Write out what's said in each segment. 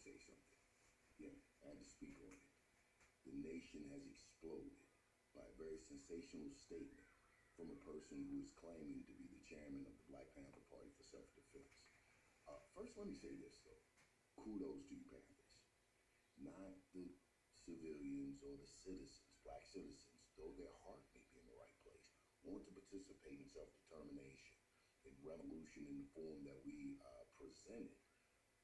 say something. Yeah, I had to speak on it. The nation has exploded by a very sensational statement from a person who is claiming to be the chairman of the Black Panther Party for self-defense. First, let me say this, though. Kudos to you, Panthers. Not the civilians or the citizens, black citizens, though their heart may be in the right place, want to participate in self-determination and revolution in the form that we presented,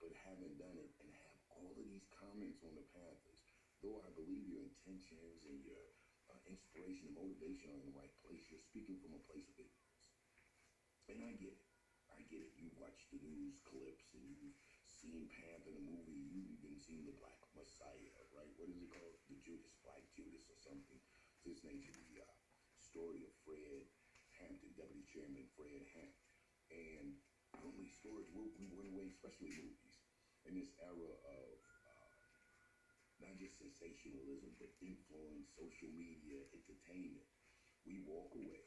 but haven't done it and have all of these comments on the Panthers. Though I believe your intentions and your inspiration and motivation are in the right place, you're speaking from a place of ignorance. And I get it. I get it. You watch the news clips and you've seen Panther, the movie. You've even seen the Black Messiah, right? What is it called? The Judas, Black Judas or something. To this nature, the story of Fred Hampton, Deputy Chairman Fred Hampton. And normally stories we went away, especially movies, in this era of not just sensationalism, but influence, social media, entertainment. We walk away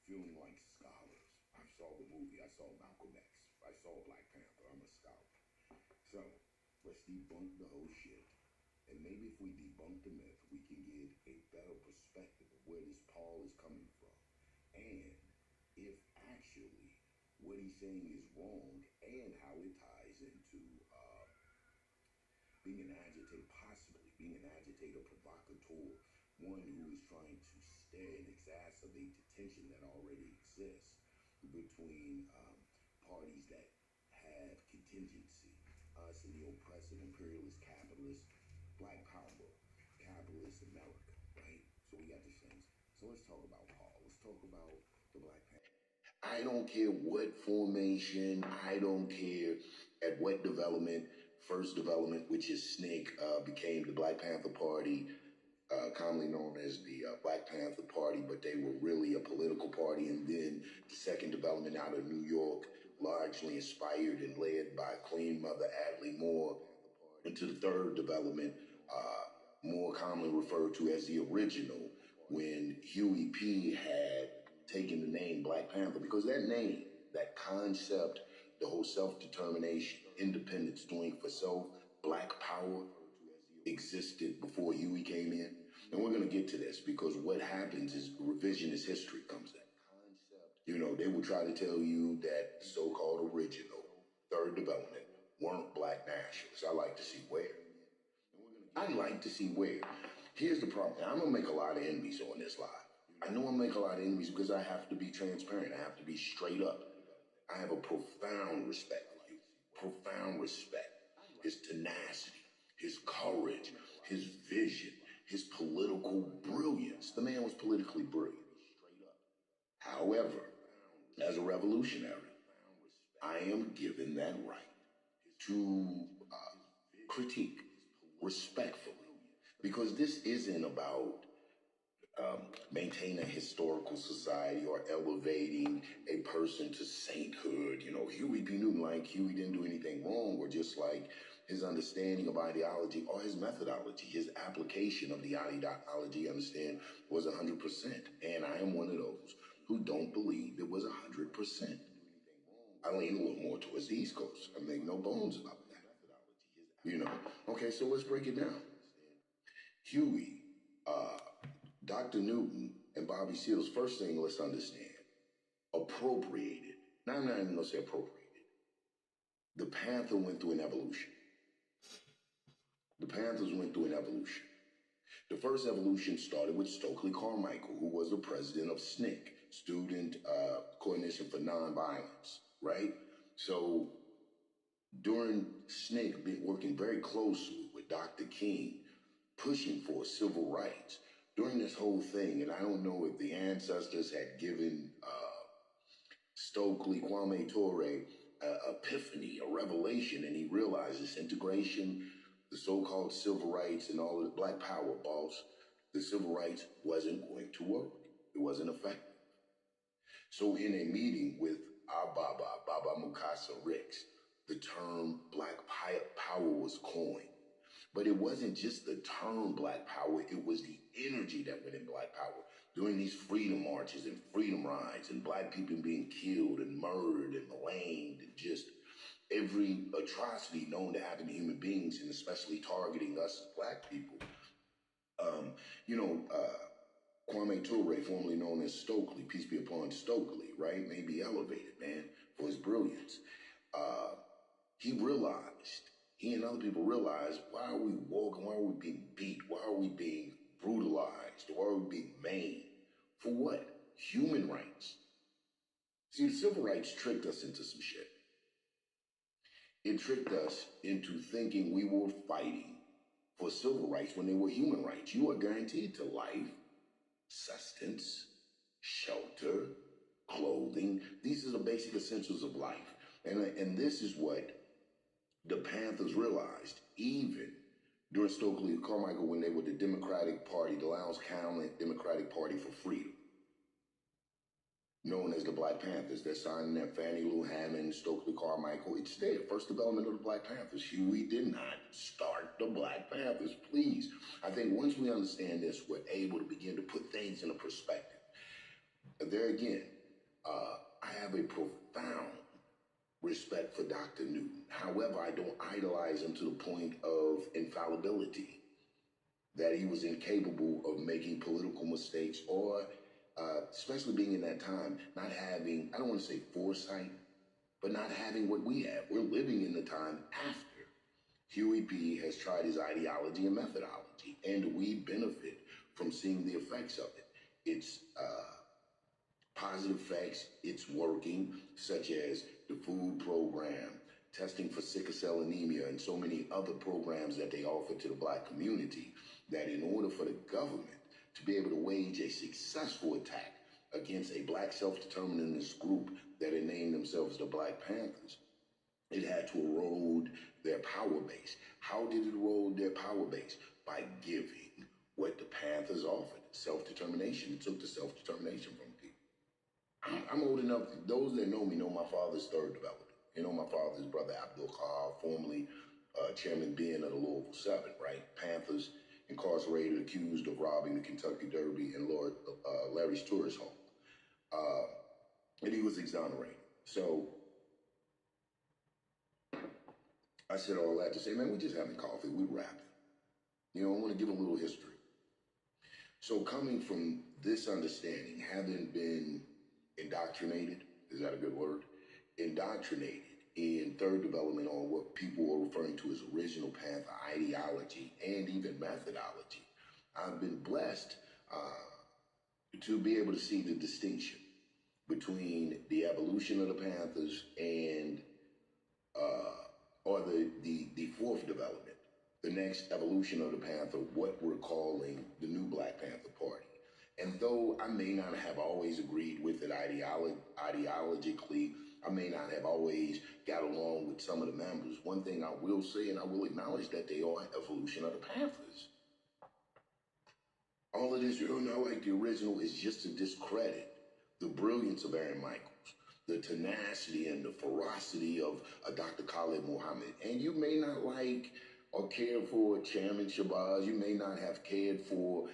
feeling like scholars. I saw the movie. I saw Malcolm X. I saw Black Panther. I'm a scholar. So let's debunk the whole shit. And maybe if we debunk the myth, we can get a better perspective of where this Paul is coming from. And if actually what he's saying is wrong and how it ties into being an agitator, possibly being an agitator, provocateur, one who is trying to stir and exacerbate the tension that already exists between parties that have contingency, us and the oppressive, imperialist, capitalist, black power, capitalist America, right? So we got the things. So let's talk about Paul. Let's talk about the Black Panther. I don't care what formation, I don't care at what development, first development, which is SNCC, became the Black Panther Party, commonly known as the Black Panther Party, but they were really a political party. And then the second development out of New York, largely inspired and led by Queen Mother Adley Moore, into the third development, more commonly referred to as the original, when Huey P. had taken the name Black Panther, because that name, that concept, the whole self-determination, independence, doing for self, black power existed before Huey came in. And we're going to get to this because what happens is revisionist history comes in. You know, they will try to tell you that the so-called original third development weren't black nationalists. I like to see where. I'd like to see where. Here's the problem. Now, I'm going to make a lot of enemies on this live. I know I make a lot of enemies because I have to be transparent. I have to be straight up. I have a profound respect for you. Profound respect. His tenacity, his courage, his vision, his political brilliance. The man was politically brilliant. However, as a revolutionary, I am given that right to critique respectfully, because this isn't about maintain a historical society or elevating a person to sainthood. You know, Huey P. Newton, like Huey didn't do anything wrong, or just like his understanding of ideology or his methodology, his application of the ideology, understand, was 100%. And I am one of those who don't believe it was 100%. I lean a little more towards the East Coast. I make no bones about that. You know, okay, so let's break it down. Huey, Dr. Newton, and Bobby Seals, first thing let's understand, appropriated. Now, I'm not even going to say appropriated. The Panther went through an evolution. The Panthers went through an evolution. The first evolution started with Stokely Carmichael, who was the president of SNCC, Student Coordination for Nonviolence, right? So during SNCC, been working very closely with Dr. King, pushing for civil rights during this whole thing. And I don't know if the ancestors had given Stokely, Kwame Ture, epiphany, a revelation, and he realized this integration, the so-called civil rights and all of the black power, boss, the civil rights wasn't going to work. It wasn't effective. So in a meeting with our Baba Mukasa Ricks, the term black power was coined. But it wasn't just the term black power, it was the energy that went in black power. During these freedom marches and freedom rides and black people being killed and murdered and maligned and just every atrocity known to happen to human beings, and especially targeting us as black people. Um, you know, Kwame Ture, formerly known as Stokely, peace be upon Stokely, right? May be elevated, man, for his brilliance. Uh, he realized, he and other people realized, why are we walking? Why are we being beat? Why are we being brutalized? Why are we being maimed? For what? Human rights. See, the civil rights tricked us into some shit. It tricked us into thinking we were fighting for civil rights when they were human rights. You are guaranteed to life, sustenance, shelter, clothing. These are the basic essentials of life. And this is what the Panthers realized, even during Stokely and Carmichael, when they were the Democratic Party, the Lowndes County Democratic Party for Freedom, known as the Black Panthers. They're signing that Fannie Lou Hammond, Stokely Carmichael. It's there. First development of the Black Panthers. Huey did not start the Black Panthers. Please. I think once we understand this, we're able to begin to put things in a perspective. There again, I have a profound respect for Dr. Newton. However, I don't idolize him to the point of infallibility, that he was incapable of making political mistakes or especially being in that time, not having, I don't want to say foresight, but not having what we have. We're living in the time after. Huey P. has tried his ideology and methodology, and we benefit from seeing the effects of it. It's positive effects, it's working, such as the food program, testing for sickle cell anemia, and so many other programs that they offer to the black community, that in order for the government to be able to wage a successful attack against a black self-determinist group that had named themselves the Black Panthers, it had to erode their power base. How did it erode their power base? By giving what the Panthers offered, self-determination. It took the self-determination from people. I'm old enough, those that know me know my father's third development. You know my father's brother Abdul Kahar, formerly Chairman Ben of the Louisville Seven, right? Panthers incarcerated, accused of robbing the Kentucky Derby and Lord Larry's tourist home. And he was exonerated. So I said all that to say, man, we just having coffee, we rapping. You know, I want to give a little history. So coming from this understanding, having been indoctrinated, is that a good word? Indoctrinated in third development on what people are referring to as original Panther ideology and even methodology, I've been blessed to be able to see the distinction between the evolution of the Panthers and or the fourth development, the next evolution of the Panther, what we're calling the new Black Panther Party. And though I may not have always agreed with it ideologically, I may not have always got along with some of the members, one thing I will say, and I will acknowledge, that they are an evolution of the Panthers. All of this, you're not like the original, is just to discredit the brilliance of Aaron Michaels, the tenacity and the ferocity of Dr. Khalid Muhammad. And you may not like or care for Chairman Shabazz. You may not have cared for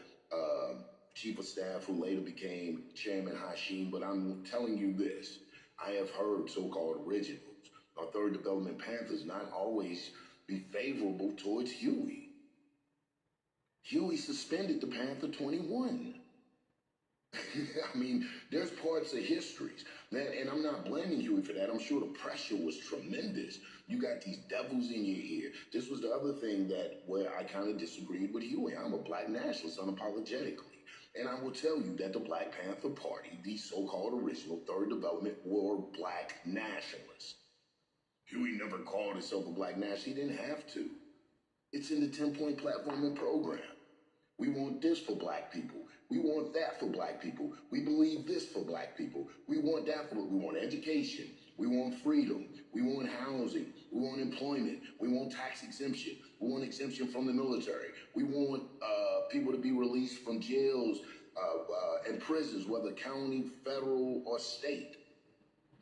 Chief of Staff, who later became Chairman Hashim. But I'm telling you this, I have heard so-called originals or third development Panthers not always be favorable towards Huey. Huey suspended the Panther 21. I mean, there's parts of histories, man, and I'm not blaming Huey for that. I'm sure the pressure was tremendous. You got these devils in your ear. This was the other thing that where I kind of disagreed with Huey. I'm a black nationalist unapologetically. And I will tell you that the Black Panther Party, the so-called original third development, were black nationalists. Huey never called himself a black nationalist. He didn't have to. It's in the 10-point platform and program. We want this for black people. We want that for black people. We believe this for black people. We want that for, we want education. We want freedom. We want housing. We want employment. We want tax exemption. We want exemption from the military. We want people to be released from jails and prisons, whether county, federal, or state.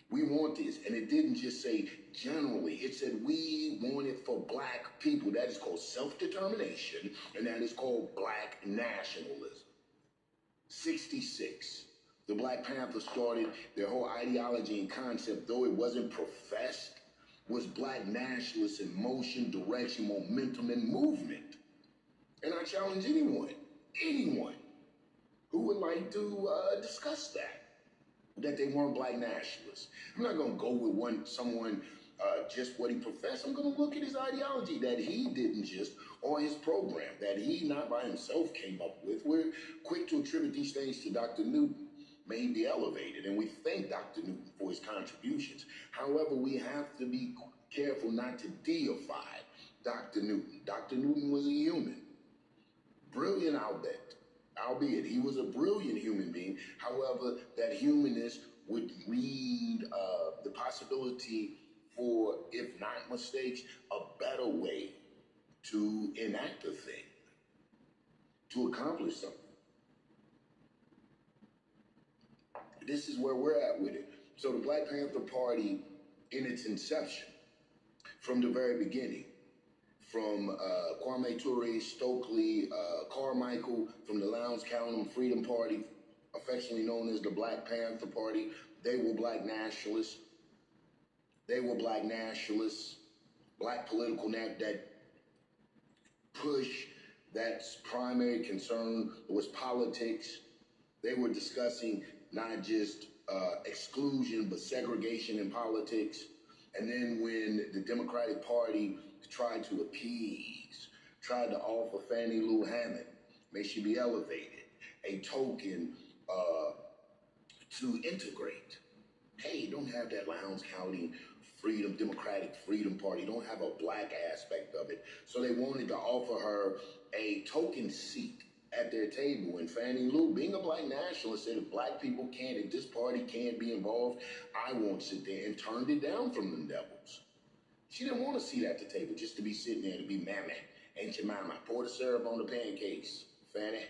We want this. And it didn't just say generally. It said we want it for black people. That is called self-determination, and that is called black nationalism. 66. The Black Panthers started their whole ideology and concept, though it wasn't professed was black nationalists in motion, direction, momentum, and movement. And I challenge anyone who would like to discuss that they weren't black nationalists. I'm not going to go with someone just what he professed. I'm going to look at his ideology that he didn't just, or his program that he not by himself came up with. We're quick to attribute these things to Dr. Newton. May he be elevated, and we thank Dr. Newton for his contributions. However, we have to be careful not to deify Dr. Newton. Dr. Newton was a human. Brilliant, albeit he was a brilliant human being. However, that humanness would lead the possibility for, if not mistakes, a better way to enact a thing, to accomplish something. This is where we're at with it. So the Black Panther Party, in its inception, from the very beginning, from Kwame Ture, Stokely, Carmichael, from the Lowndes County Freedom Party, affectionately known as the Black Panther Party, they were black nationalists. They were black nationalists, black political that push that's primary concern was politics. They were discussing not just exclusion, but segregation in politics. And then when the Democratic Party tried to appease, tried to offer Fannie Lou Hammond, may she be elevated, a token to integrate. Hey, don't have that Lowndes County Democratic Freedom Party, don't have a black aspect of it. So they wanted to offer her a token seat at their table. And Fannie Lou, being a black nationalist, said if black people can't, if this party can't be involved, I won't sit there, and turned it down from them devils. She didn't want a seat at the table just to be sitting there to be mammy. Ain't your mama? Pour the syrup on the pancakes, Fannie.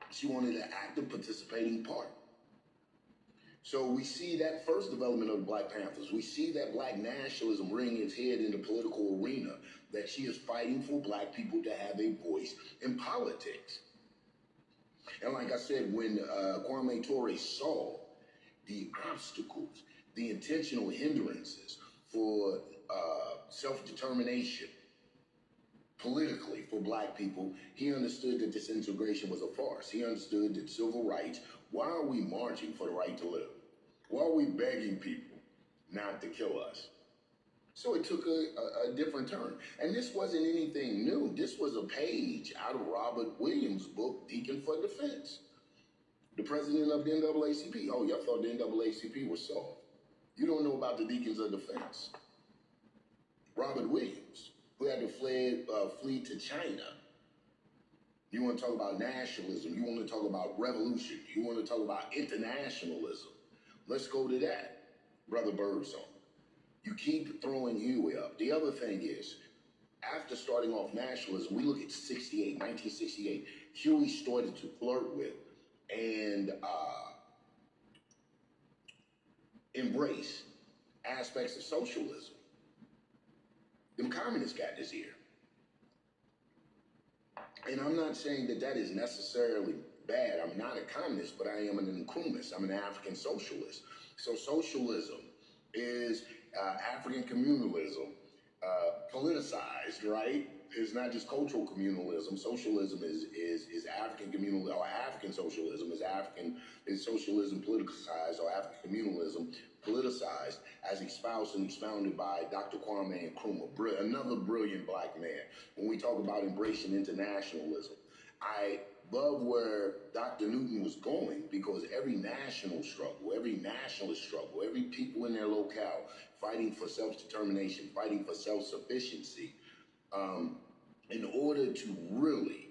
She wanted an active participating part. So we see that first development of the Black Panthers. We see that black nationalism rearing its head in the political arena, that she is fighting for black people to have a voice in politics. And like I said, when Kwame Ture saw the obstacles, the intentional hindrances for self-determination politically for black people, he understood that this integration was a farce. He understood that civil rights, why are we marching for the right to live? Why are we begging people not to kill us? So it took a different turn. And this wasn't anything new. This was a page out of Robert Williams' book, Deacon for Defense. The president of the NAACP. Oh, y'all thought the NAACP was soft. You don't know about the Deacons of Defense. Robert Williams, who had to flee to China. You want to talk about nationalism. You want to talk about revolution. You want to talk about internationalism. Let's go to that, Brother Birdsong. You keep throwing Huey up. The other thing is, after starting off nationalism, we look at 1968, Huey started to flirt with and embrace aspects of socialism. Them communists got this ear. And I'm not saying that that is necessarily bad. I'm not a communist, but I am an Nkrumahist. I'm an African socialist. So socialism is African communalism, politicized, right? It's not just cultural communalism. Socialism is African communal, or African socialism is socialism politicized, or African communalism politicized, as espoused and expounded by Dr. Kwame Nkrumah, another brilliant black man. When we talk about embracing internationalism, I love where Dr. Newton was going, because every national struggle, every nationalist struggle, every people in their locale fighting for self-determination, fighting for self-sufficiency, in order to really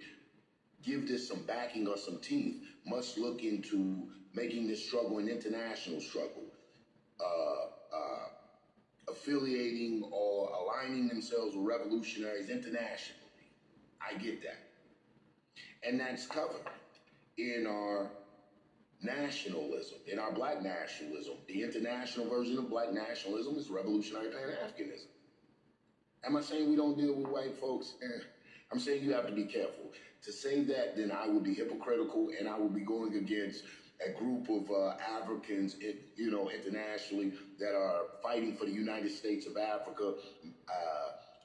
give this some backing or some teeth, must look into making this struggle an international struggle, affiliating or aligning themselves with revolutionaries internationally. I get that. And that's covered in our nationalism, in our black nationalism. The international version of black nationalism is revolutionary Pan-Africanism. Am I saying we don't deal with white folks? I'm saying you have to be careful. To say that, then I would be hypocritical, and I would be going against a group of Africans, internationally that are fighting for the United States of Africa,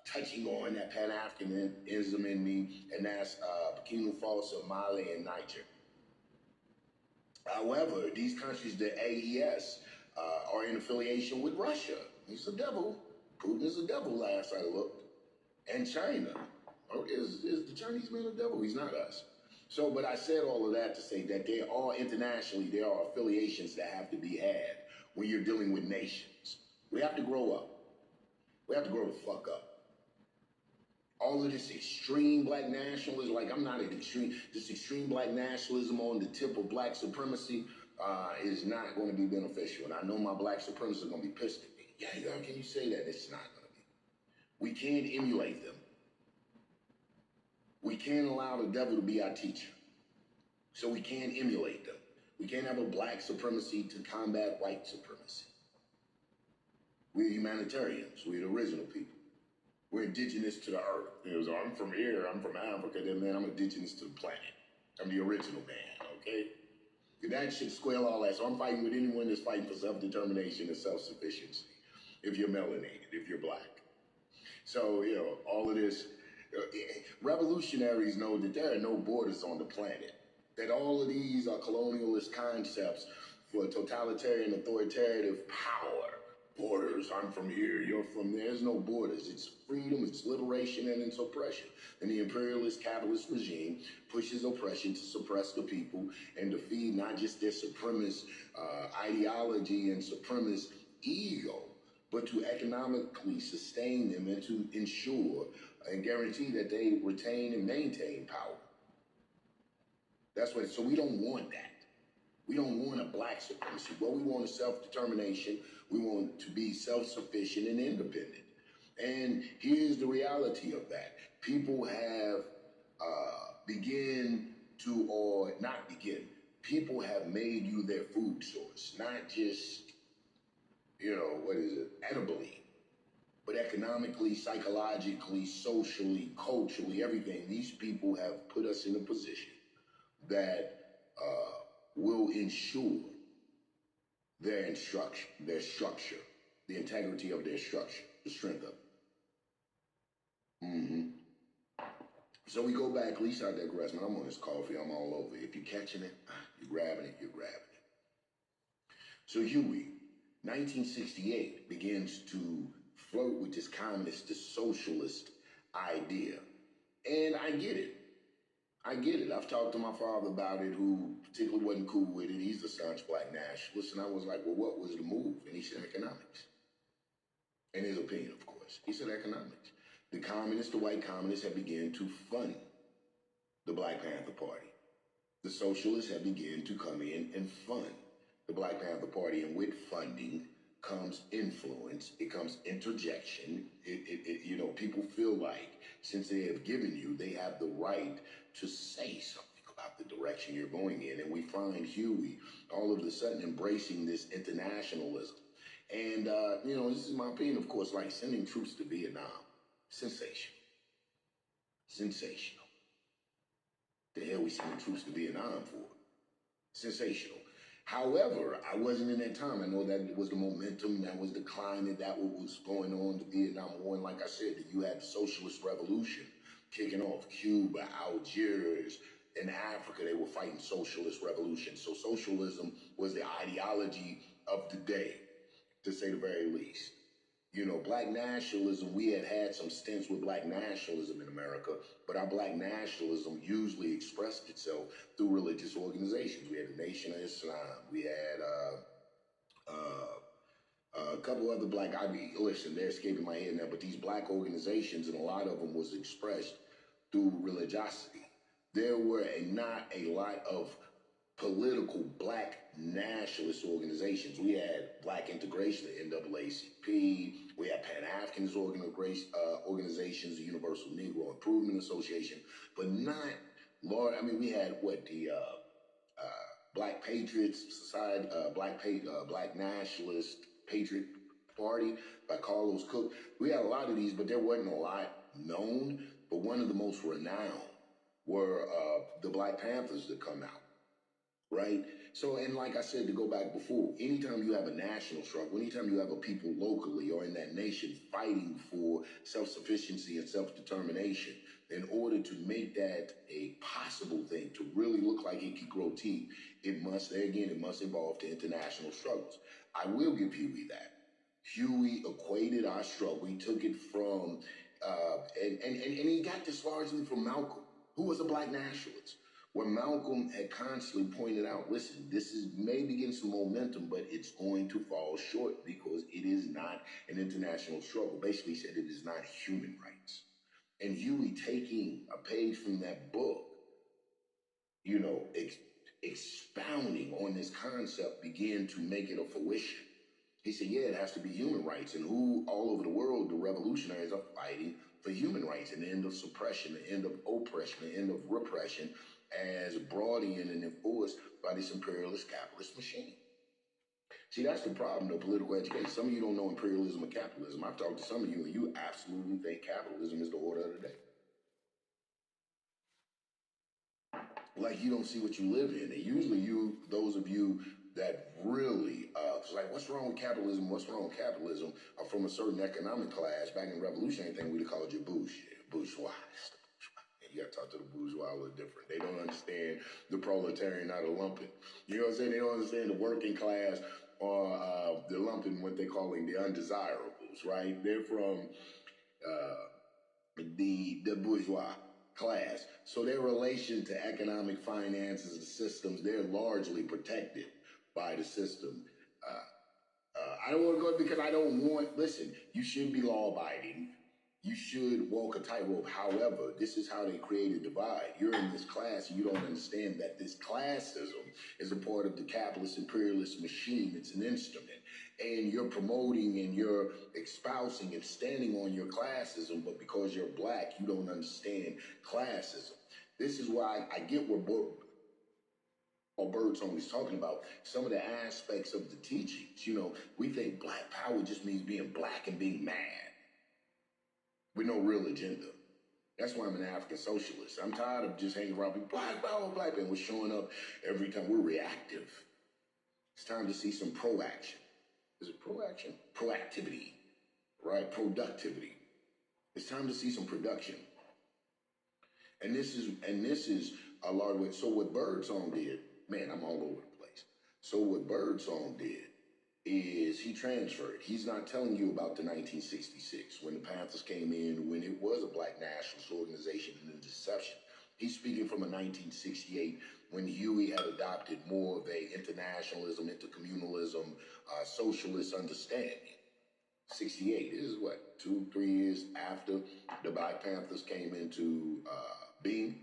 touching on that Pan-Africanism in me, and that's Burkina Faso, Mali, and Niger. However, these countries, the AES, are in affiliation with Russia. He's the devil. Putin is the devil, last I looked. And China. Or is the Chinese man the devil? He's not us. So, but I said all of that to say that there are internationally, there are affiliations that have to be had when you're dealing with nations. We have to grow up. We have to grow the fuck up. All of this extreme black nationalism, like I'm not an extreme, this extreme black nationalism on the tip of black supremacy is not going to be beneficial. And I know my black supremacists are going to be pissed at me. Yeah, how can you say that? It's not going to be. We can't emulate them. We can't allow the devil to be our teacher. So we can't emulate them. We can't have a black supremacy to combat white supremacy. We're humanitarians. We're the original people. We're indigenous to the earth. So I'm from here, I'm from Africa, then man, I'm indigenous to the planet. I'm the original man, okay? That should square all that. So I'm fighting with anyone that's fighting for self-determination and self-sufficiency. If you're melanated, if you're black. So, all of this, revolutionaries know that there are no borders on the planet. That all of these are colonialist concepts for totalitarian, authoritative power. Borders, I'm from here, you're from there. There's no borders. It's freedom, it's liberation, and it's oppression. And the imperialist capitalist regime pushes oppression to suppress the people and to feed not just their supremacist ideology and supremacist ego, but to economically sustain them and to ensure and guarantee that they retain and maintain power. That's what, so we don't want that. We don't want a black supremacy. What we want is self-determination. We want to be self-sufficient and independent. And here's the reality of that. People have people have made you their food source, not just, edibly, but economically, psychologically, socially, culturally, everything. These people have put us in a position that will ensure their structure, the integrity of their structure, the strength of it. So we go back, at least I digress, man. I'm on this coffee, I'm all over it. If you're catching it, you're grabbing it, you're grabbing it. So Huey, 1968, begins to flirt with this communist, this socialist idea. And I get it. I've talked to my father about it, who particularly wasn't cool with it. He's a staunch black nationalist. And I was like, well, what was the move? And he said economics. In his opinion, of course. He said economics. The white communists have begun to fund the Black Panther Party. The socialists have begun to come in and fund the Black Panther Party. And with funding comes influence, it comes interjection. People feel like since they have given you, they have the right to say something about the direction you're going in. And we find Huey all of a sudden embracing this internationalism. And, this is my opinion, of course, like sending troops to Vietnam. Sensational. The hell we sending troops to Vietnam for? Sensational. However, I wasn't in that time. I know that it was the momentum, that was the climate, that what was going on, the Vietnam War. And like I said, you had the socialist revolution kicking off. Cuba, Algiers, in Africa, they were fighting socialist revolution. So socialism was the ideology of the day, to say the very least. Black nationalism, we had some stints with black nationalism in America, but our black nationalism usually expressed itself through religious organizations. We had the Nation of Islam. We had a couple other listen, they're escaping my head now, but these black organizations, and a lot of them was expressed through religiosity. There were not a lot of political black nationalist organizations. We had Black Integration, the NAACP. We had Pan-Africanist organizations, the Universal Negro Improvement Association, but not large. We had the Black Patriots Society, Black Nationalist Patriot Party by Carlos Cook. We had a lot of these, but there wasn't a lot known. But one of the most renowned were the Black Panthers that come out. Right? So, and like I said, to go back before, anytime you have a national struggle, anytime you have a people locally or in that nation fighting for self-sufficiency and self-determination, in order to make that a possible thing, to really look like it could grow teeth, it must, there again, it must evolve to international struggles. I will give Huey that. Huey equated our struggle. He took it from, and he got this largely from Malcolm, who was a black nationalist. Where Malcolm had constantly pointed out, listen, this is maybe getting some momentum, but it's going to fall short because it is not an international struggle. Basically, he said it is not human rights. And Huey taking a page from that book, you know, expounding on this concept, began to make it a fruition. He said, yeah, it has to be human rights. And who all over the world, the revolutionaries are fighting for human rights, an end of suppression, an end of oppression, an end of repression, as brought in and enforced by this imperialist capitalist machine. See, that's the problem, though, political education. Some of you don't know imperialism and capitalism. I've talked to some of you, and you absolutely think capitalism is the order of the day. Like you don't see what you live in. And usually you, those of you that really, like, what's wrong with capitalism? What's wrong with capitalism? Are from a certain economic class. Back in the revolutionary thing, we'd have called you bourgeois. You got to talk to the bourgeois a little different. They don't understand the proletarian or the lumpen. You know what I'm saying? They don't understand the working class or the lumpen, what they're calling the undesirables, right? They're from the bourgeois class. So their relation to economic finances and systems, they're largely protected by the system. I don't want to go because I don't want, listen, you should be law abiding. You should walk a tightrope. However, this is how they create a divide. You're in this class and you don't understand that this classism is a part of the capitalist imperialist machine. It's an instrument. And you're promoting and you're espousing and standing on your classism, but because you're black, you don't understand classism. This is why I get where Birdsong is talking about some of the aspects of the teachings. You know, we think black power just means being black and being mad with no real agenda. That's why I'm an African socialist. I'm tired of just hanging around people, black power, black, and we're showing up every time. We're reactive. It's time to see some proaction. Is it proaction? Proactivity, right? Productivity. It's time to see some production. And this is a large way. So what Birdsong did, man, I'm all over the place. So what Birdsong did is he transferred. He's not telling you about the 1966 when the Panthers came in, when it was a black nationalist organization and a deception. He's speaking from a 1968 when Huey had adopted more of a internationalism, intercommunalism, socialist understanding. 68 this is what, 2-3 years after the Black Panthers came into being,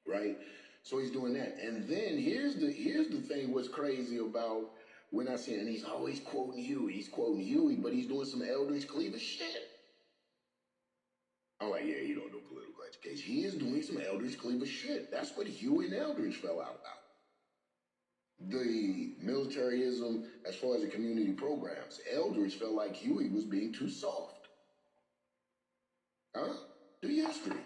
right? So he's doing that. And then here's the thing, what's crazy about when I see, and he's always quoting Huey, but he's doing some Eldridge Cleaver shit. I'm like, yeah, you don't know political education. He is doing some Eldridge Cleaver shit. That's what Huey and Eldridge fell out about. The militarism, as far as the community programs, Eldridge felt like Huey was being too soft. Huh? Do history.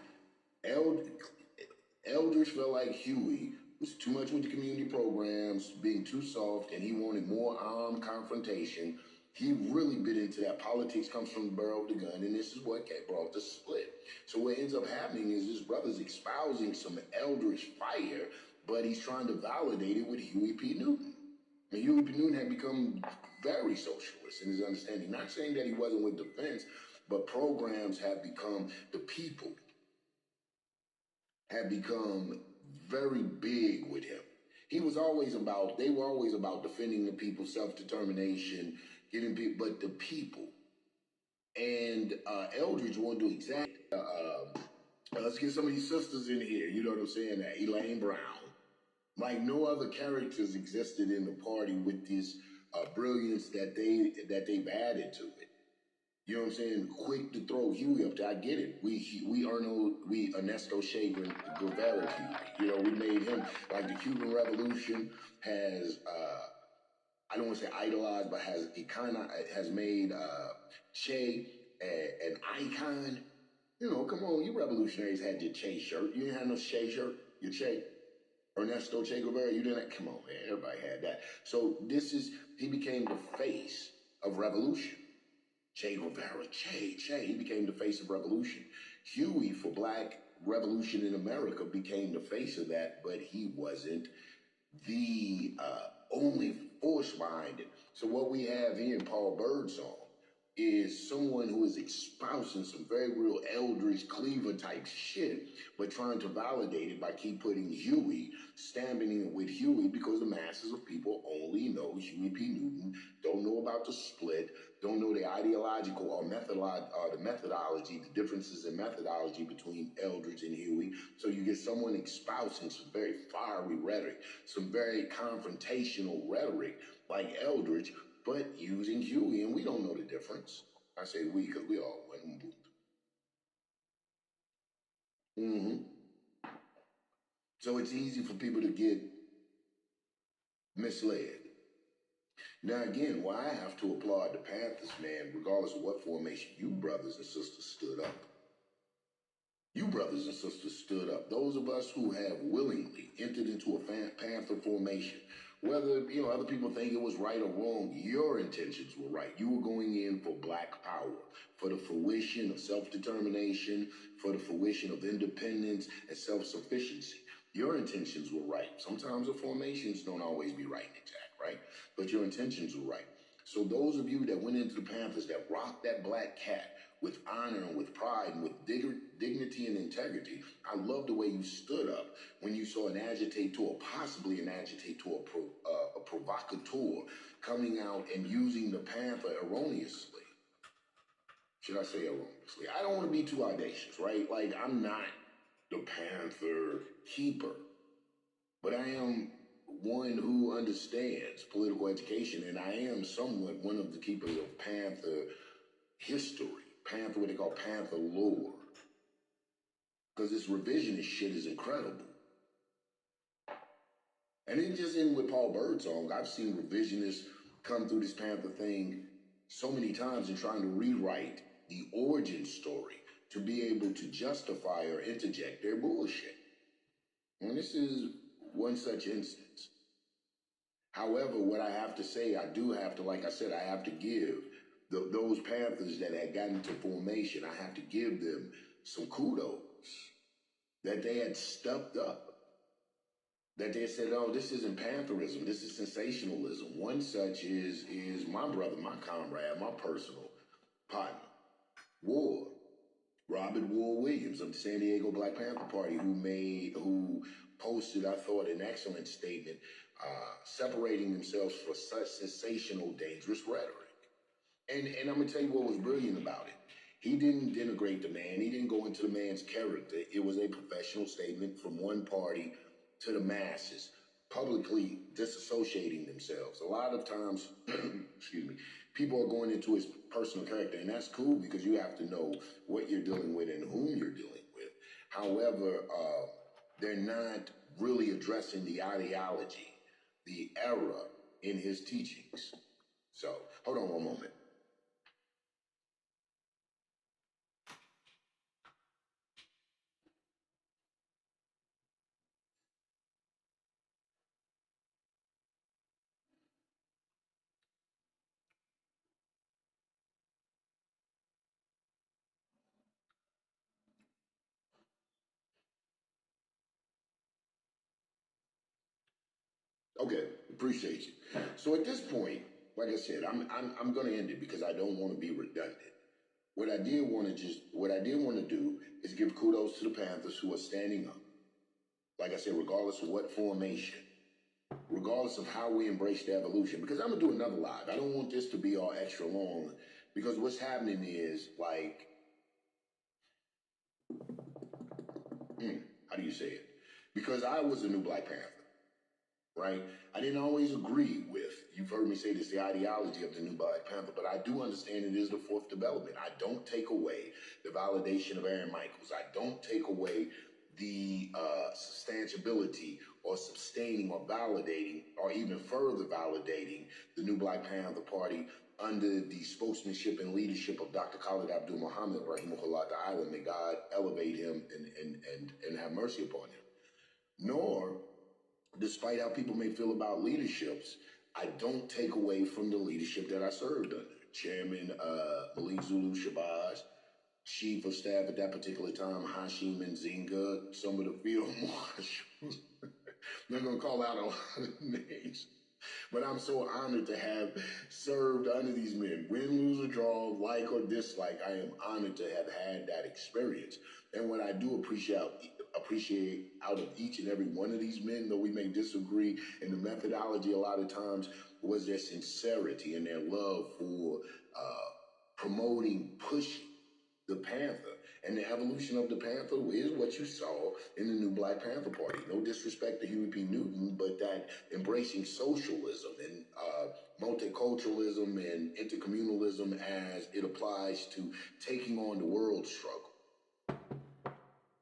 Eldridge felt like Huey was too much with the community programs, being too soft, and he wanted more armed confrontation. He really bit into that. Politics comes from the barrel of the gun, and this is what brought the split. So what ends up happening is this brother's espousing some Eldridge fire, but he's trying to validate it with Huey P. Newton. And Huey P. Newton had become very socialist in his understanding. Not saying that he wasn't with defense, but programs have become, the people have become very big with him. They were always about defending the people, self-determination, getting people, but the people. And Eldridge wanted to do exactly, let's get some of these sisters in here, you know what I'm saying, Elaine Brown. Like no other characters existed in the party with this brilliance that they've added to it. You know what I'm saying? Quick to throw Huey up there. I get it. We Ernesto Che Guevara Huey. You know, we made him, like the Cuban Revolution has, I don't want to say idolized, but has made Che an icon. You know, come on, you revolutionaries had your Che shirt. You didn't have no Che shirt, your Che. Ernesto Che Guevara, you didn't, come on, man, everybody had that. So he became the face of revolution. Che Guevara, he became the face of revolution. Huey, for Black Revolution in America, became the face of that, but he wasn't the only force behind it. So what we have here in Paul Birdsong is someone who is espousing some very real Eldridge Cleaver type shit, but trying to validate it by keep putting Huey, stamping it with Huey, because the masses of people only know Huey P. Newton, don't know about the split, don't know the ideological or the methodology, the differences in methodology between Eldridge and Huey. So you get someone espousing some very fiery rhetoric, some very confrontational rhetoric like Eldridge, but using Huey, and we don't know the difference. I say we because we all went and booped. So it's easy for people to get misled. Now again, why I have to applaud the Panthers, man, regardless of what formation, you brothers and sisters stood up. You brothers and sisters stood up. Those of us who have willingly entered into a Panther formation, whether other people think it was right or wrong, your intentions were right. You were going in for Black power, for the fruition of self-determination, for the fruition of independence and self-sufficiency. Your intentions were right. Sometimes the formations don't always be right and exact, right? But your intentions were right. So those of you that went into the Panthers, that rocked that black cat with honor and with pride and with dignity and integrity, I love the way you stood up when you saw an agitator, possibly an agitator, a provocateur, coming out and using the Panther erroneously. Should I say erroneously? I don't want to be too audacious, right? Like, I'm not the Panther keeper, but I am one who understands political education, and I am somewhat one of the keepers of Panther history, Panther, what they call Panther lore. Because this revisionist shit is incredible. And it just in with Paul Birdsong, I've seen revisionists come through this Panther thing so many times in trying to rewrite the origin story to be able to justify or interject their bullshit. And this is one such instance. However, what I have to say, I do have to, like I said, I have to give those Panthers that had gotten to formation, I have to give them some kudos that they had stepped up, that they said, oh, this isn't Pantherism, this is sensationalism. One such is my brother, my comrade, my personal partner, Robert Ward Williams of the San Diego Black Panther Party, who posted, I thought, an excellent statement separating themselves for such sensational, dangerous rhetoric. And I'm going to tell you what was brilliant about it. He didn't denigrate the man. He didn't go into the man's character. It was a professional statement from one party to the masses, publicly disassociating themselves. A lot of times, excuse me, people are going into his personal character, and that's cool because you have to know what you're dealing with and whom you're dealing with. However, they're not really addressing the ideology, the error in his teachings. So, hold on one moment. Okay, appreciate you. So at this point, like I said, I'm going to end it because I don't want to be redundant. What I did want to do is give kudos to the Panthers who are standing up. Like I said, regardless of what formation, regardless of how we embrace the evolution, because I'm gonna do another live. I don't want this to be all extra long because what's happening is like, how do you say it? Because I was a new Black Panther. Right? I didn't always agree with, you've heard me say this, the ideology of the new Black Panther, but I do understand it is the fourth development. I don't take away the validation of Aaron Michaels. I don't take away the substantiability or sustaining or validating or even further validating the new Black Panther Party under the spokesmanship and leadership of Dr. Khalid Abdul Muhammad, Rahimahullah Ta'ala. May God elevate him and have mercy upon him. Nor despite how people may feel about leaderships, I don't take away from the leadership that I served under. Chairman Malik Zulu Shabazz, Chief of Staff at that particular time, Hashim Nzinga, some of the field marshals. I'm not going to call out a lot of names, but I'm so honored to have served under these men. Win, lose, or draw, like or dislike, I am honored to have had that experience. And what I do appreciate out of each and every one of these men, though we may disagree in the methodology a lot of times, was their sincerity and their love for promoting, pushing the Panther. And the evolution of the Panther is what you saw in the new Black Panther Party. No disrespect to Huey P. Newton, but that embracing socialism and multiculturalism and intercommunalism as it applies to taking on the world struggle.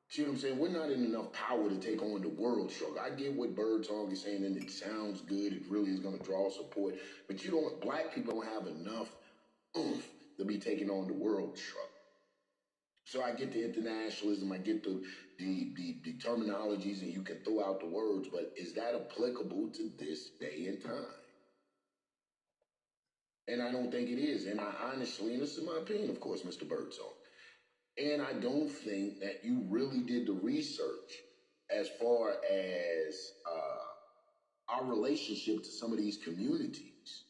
See what I'm saying? We're not in enough power to take on the world struggle. I get what Birdsong is saying, and it sounds good. It really is going to draw support. But black people don't have enough oomph to be taking on the world struggle. So I get the internationalism, I get the terminologies, and you can throw out the words, but is that applicable to this day and time? And I don't think it is. And I honestly, and this is my opinion, of course, Mr. Birdsong, and I don't think that you really did the research as far as our relationship to some of these communities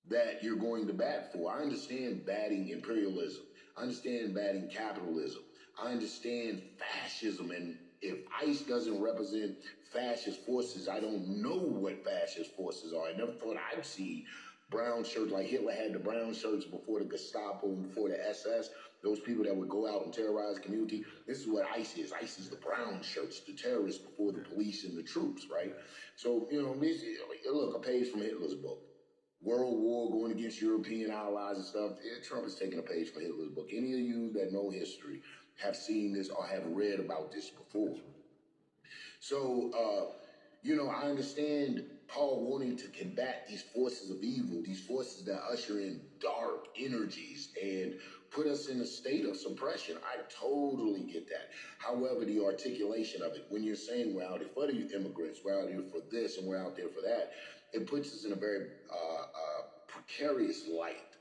that you're going to bat for. I understand batting imperialism. I understand batting capitalism. I understand fascism. And if ICE doesn't represent fascist forces, I don't know what fascist forces are. I never thought I'd see brown shirts like Hitler had the brown shirts before the Gestapo and before the SS. Those people that would go out and terrorize the community. This is what ICE is. ICE is the brown shirts, the terrorists before the police and the troops, right? So, look, a page from Hitler's book. World War going against European allies and stuff. Trump is taking a page from Hitler's book. Any of you that know history have seen this or have read about this before. So, I understand Paul wanting to combat these forces of evil, these forces that usher in dark energies and put us in a state of suppression. I totally get that. However, the articulation of it, when you're saying we're out here for the immigrants, we're out here for this and we're out there for that, it puts us in a very precarious light.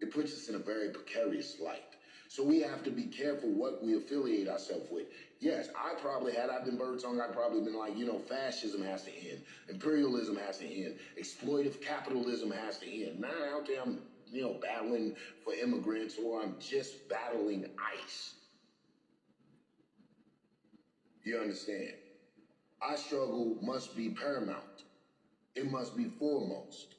It puts us in a very precarious light. So we have to be careful what we affiliate ourselves with. Yes, had I been Birdsong, I'd probably been like, fascism has to end. Imperialism has to end. Exploitive capitalism has to end. Now out there I'm, battling for immigrants, or I'm just battling ICE. You understand? Our struggle must be paramount. It must be foremost.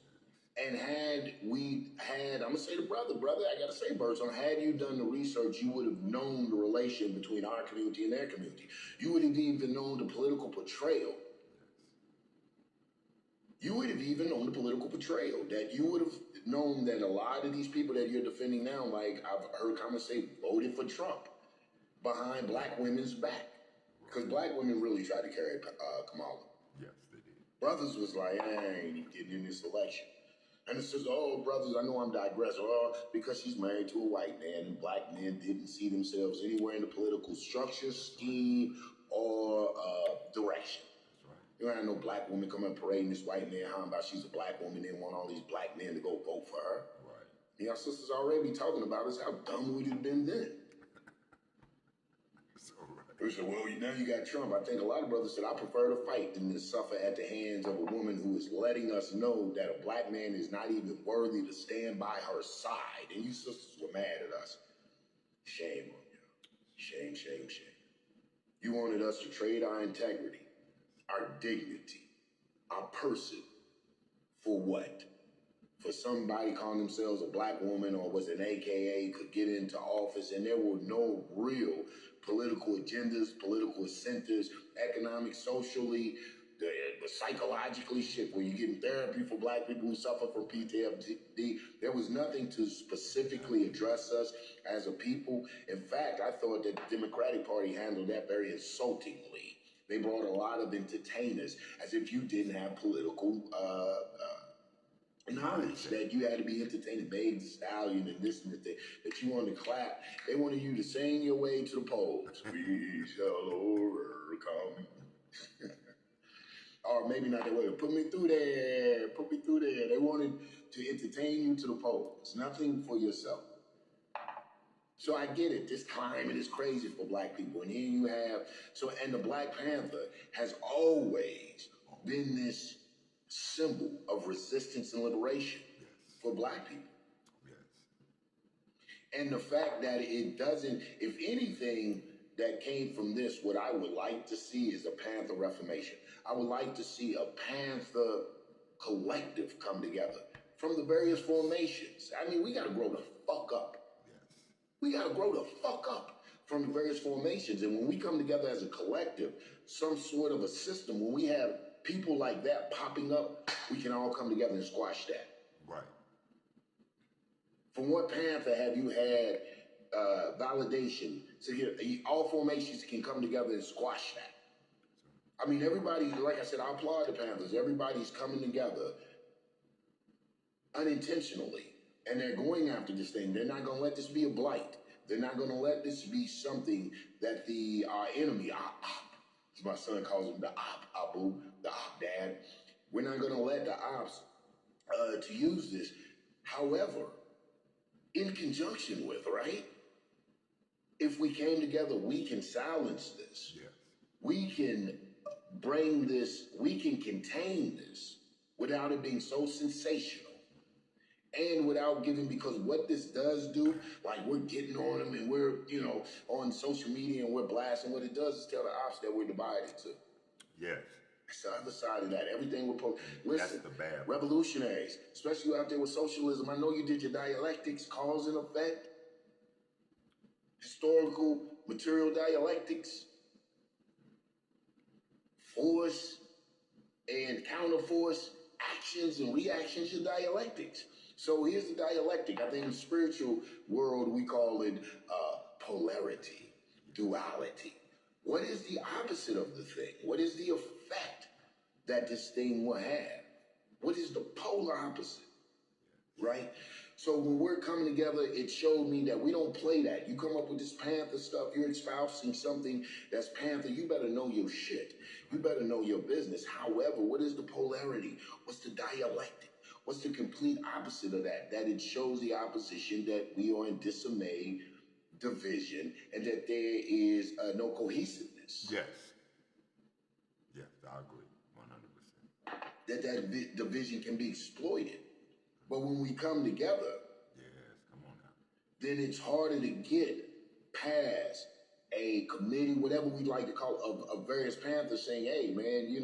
And I'm going to say to brother, I got to say, Birdsong, had you done the research, you would have known the relation between our community and their community. You would have even known the political portrayal. You would have even known the political portrayal, that you would have known that a lot of these people that you're defending now, like I've heard comments say, voted for Trump behind black women's back. Because black women really tried to carry Kamala. Yes, they did. Brothers was like, I ain't even getting in this election. And it says, brothers, I know I'm digressing. Because she's married to a white man, and black men didn't see themselves anywhere in the political structure, scheme, or direction. That's right. I know black women come and parading this white man, how about she's a black woman, they want all these black men to go vote for her. Right. Our sisters already be talking about us, how dumb we'd have been then. They said, well, now you got Trump. I think a lot of brothers said, I prefer to fight than to suffer at the hands of a woman who is letting us know that a black man is not even worthy to stand by her side. And you sisters were mad at us. Shame on you. Shame, shame, shame. You wanted us to trade our integrity, our dignity, our person for what? For somebody calling themselves a black woman or was an AKA could get into office, and there were no real political agendas, political incentives, economic, socially, the psychologically shit, where you're getting therapy for black people who suffer from PTSD. There was nothing to specifically address us as a people. In fact, I thought that the Democratic Party handled that very insultingly. They brought a lot of entertainers as if you didn't have political knowledge, that you had to be entertaining, Meg the Stallion and this and that you wanted to clap. They wanted you to sing your way to the polls. We shall overcome. or maybe not that way. Put me through there. Put me through there. They wanted to entertain you to the polls. Nothing for yourself. So I get it. This climate is crazy for black people. And here you have, and the Black Panther has always been this symbol of resistance and liberation for black people. And the fact that it doesn't, if anything that came from this, what I would like to see is a Panther Reformation. I would like to see a Panther collective come together from the various formations. I mean, we got to grow the fuck up. We got to grow the fuck up from the various formations. And when we come together as a collective, some sort of a system, when we have people like that popping up, we can all come together and squash that. Right. From what Panther have you had validation? So here, all formations can come together and squash that. I mean, everybody, like I said, I applaud the Panthers. Everybody's coming together unintentionally. And they're going after this thing. They're not going to let this be a blight. They're not going to let this be something that our enemy, as my son calls him, the Abu, the op dad. We're not going to let the ops to use this. However, in conjunction with, right? If we came together, we can silence this. Yeah. We can bring this, we can contain this without it being so sensational. And without giving, because what this does do, like we're getting on them and we're, on social media and we're blasting, what it does is tell the ops that we're divided too. Yes. It's the other side of that. Everything we're listen, that's the bad one. Revolutionaries, especially out there with socialism. I know you did your dialectics, cause and effect, historical material dialectics, force and counterforce, actions and reactions to dialectics. So here's the dialectic. I think in the spiritual world, we call it polarity, duality. What is the opposite of the thing? What is the effect that this thing will have? What is the polar opposite, right? So when we're coming together, it showed me that we don't play that. You come up with this Panther stuff, you're espousing something that's Panther, you better know your shit. You better know your business. However, what is the polarity? What's the dialectic? What's the complete opposite of that? That it shows the opposition that we are in disarray, division, and that there is no cohesiveness. Yes. Yes, I agree, 100%. That division can be exploited. But when we come together, yes, come on now, then it's harder to get past a committee, whatever we like to call it, of various Panthers saying, hey, man,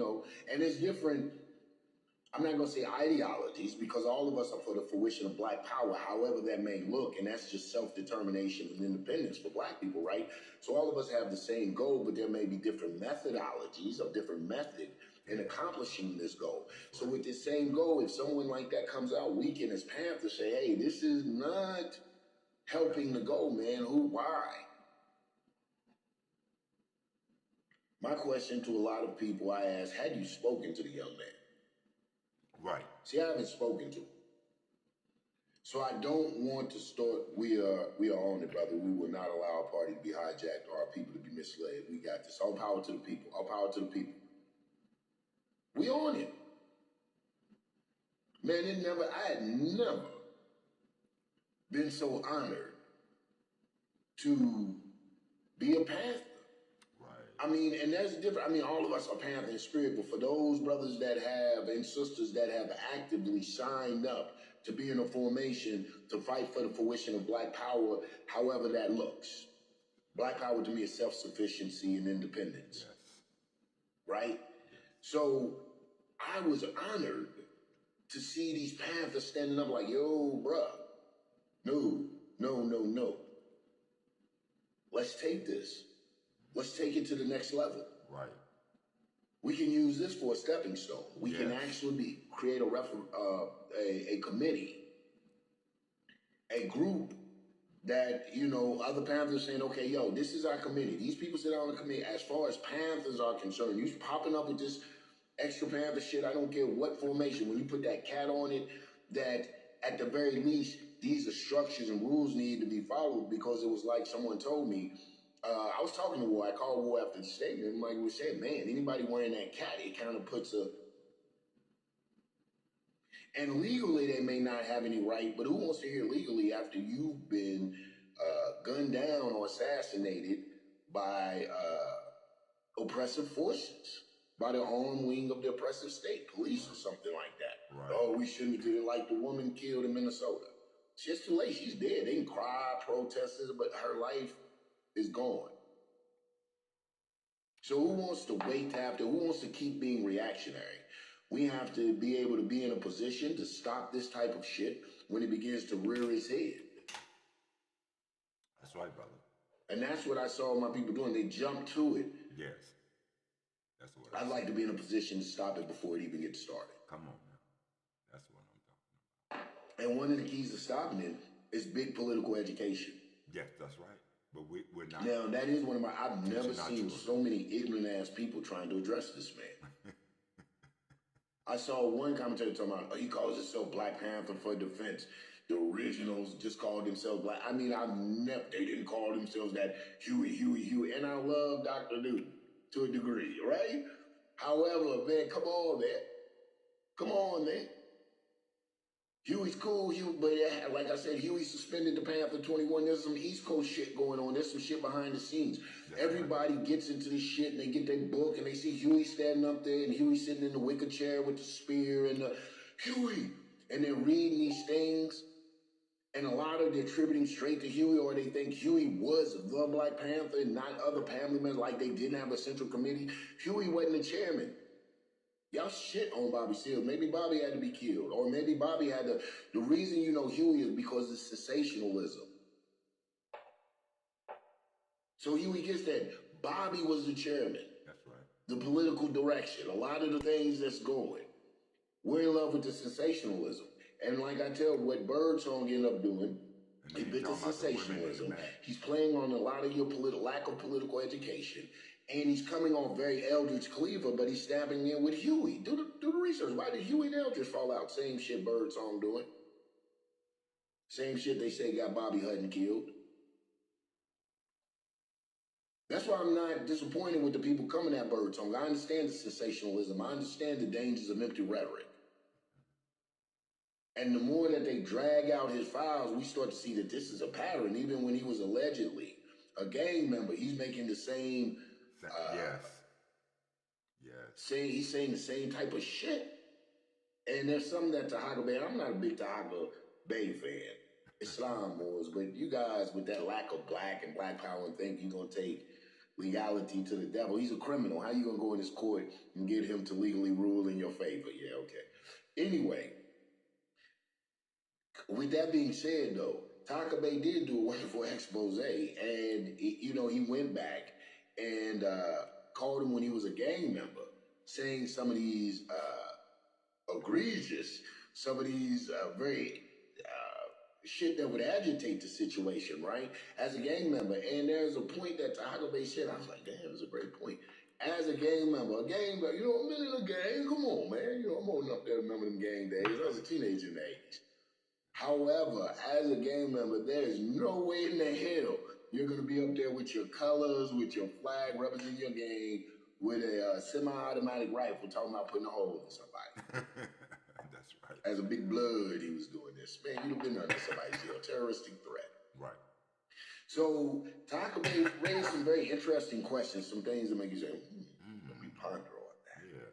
and it's different. I'm not going to say ideologies, because all of us are for the fruition of black power, however that may look, and that's just self-determination and independence for black people, right? So all of us have the same goal, but there may be different methodologies or different method in accomplishing this goal. So with this same goal, if someone like that comes out, we can as Panthers say, hey, this is not helping the goal, man. Why? My question to a lot of people I ask, had you spoken to the young man? right. See, I haven't spoken to him. So I don't want to start, we are on it, brother. We will not allow our party to be hijacked or our people to be misled. We got this. All power to the people. All power to the people. We on it. Man, I had never been so honored to be a Panther. I mean, and that's different. I mean, all of us are Panther in spirit, but for those brothers that have and sisters that have actively signed up to be in a formation to fight for the fruition of black power, however that looks. Black power to me is self-sufficiency and independence. Yes. Right? So I was honored to see these Panthers standing up like, yo, bruh, no. Let's take this. Let's take it to the next level. Right. We can use this for a stepping stone. We can actually create a committee, a group that, other Panthers saying, okay, yo, this is our committee. These people sit on the committee. As far as Panthers are concerned, you popping up with this extra Panther shit, I don't care what formation. When you put that cat on it, that at the very least, these are structures and rules need to be followed, because it was like someone told me, I was talking to War. I called War after the statement. Mike was saying, man, anybody wearing that cat, it kind of puts a. And legally, they may not have any right, but who wants to hear legally after you've been gunned down or assassinated by oppressive forces, by the armed wing of the oppressive state, police or something like that? Right. Oh, we shouldn't have did it like the woman killed in Minnesota. It's just too late. She's dead. They can cry, protest, but her life is gone. So who wants to wait after? Who wants to keep being reactionary? We have to be able to be in a position to stop this type of shit when it begins to rear its head. That's right, brother. And that's what I saw my people doing. They jumped to it. Yes. That's what I'd like to be in a position to stop it before it even gets started. Come on now. That's what I'm talking about. And one of the keys to stopping it is big political education. Yes, that's right. But we're not. Now, that is one of my, I've never seen so many ignorant ass people trying to address this man. I saw one commentator talking about, he calls himself Black Panther for defense. The originals just called themselves Black. I mean, they didn't call themselves that Huey. And I love Dr. Newton to a degree, right? However, man, come on, man. Come on, man. Huey's cool, but like I said, Huey suspended the Panther 21. There's some East Coast shit going on. There's some shit behind the scenes. That's everybody right. Gets into this shit and they get their book and they see Huey standing up there and Huey sitting in the wicker chair with the spear and the Huey. And they're reading these things and a lot of they're attributing straight to Huey, or they think Huey was the Black Panther and not other family members, like they didn't have a central committee. Huey wasn't the chairman. Y'all shit on Bobby Seals. Maybe Bobby had to be killed. Or maybe Bobby had to. The reason you know Huey is because of sensationalism. So Huey gets that. Bobby was the chairman. That's right. The political direction. A lot of the things that's going. We're in love with the sensationalism. And like I tell what Birdsong ended up doing, he bit the sensationalism. He's playing on a lot of your lack of political education. And he's coming off very Eldridge Cleaver, but he's stabbing in with Huey. Do the research. Why did Huey and Eldridge fall out? Same shit Birdsong doing. Same shit they say got Bobby Hutton killed. That's why I'm not disappointed with the people coming at Birdsong. I understand the sensationalism. I understand the dangers of empty rhetoric. And the more that they drag out his files, we start to see that this is a pattern. Even when he was allegedly a gang member, he's making the same... He's saying the same type of shit. And there's something that Tahaga Bay, I'm not a big Tahaga Bay fan, Islam wars, but you guys with that lack of black and black power and think you're going to take legality to the devil. He's a criminal. How you going to go in his court and get him to legally rule in your favor? Yeah, okay. Anyway, with that being said, though, Tahaga Bay did do a wonderful expose, and, he went back and called him when he was a gang member, saying some of these egregious, some of these very shit that would agitate the situation, right? As a gang member. And there's a point that Tahaga Bay said, I was like, damn, that's a great point. As a gang member, I've been in a gang, come on, man. I'm old enough to remember them gang days. I was a teenager in the 80s. However, as a gang member, there is no way in the hell you're going to be up there with your colors, with your flag representing your gang, with a semi-automatic rifle talking about putting a hole in somebody. That's right. As a big blood, he was doing this. Man, you'd have been under somebody's terroristic threat. Right. So, Tahaga Bay raised some very interesting questions, some things that make you say, let me ponder on that. Yes.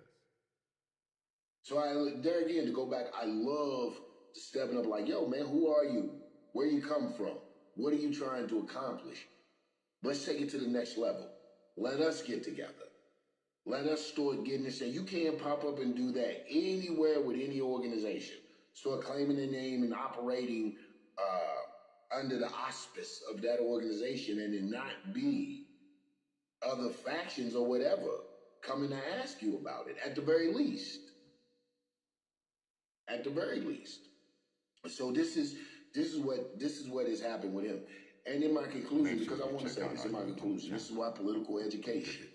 So, there again, to go back, I love stepping up like, yo, man, who are you? Where you come from? What are you trying to accomplish? Let's take it to the next level. Let us get together. Let us start getting this thing. You can't pop up and do that anywhere with any organization. Start claiming the name and operating under the auspice of that organization and then not be other factions or whatever coming to ask you about it, at the very least. At the very least. So this is what has happened with him. And in my conclusion, because I want to say this in my conclusion, this is why political education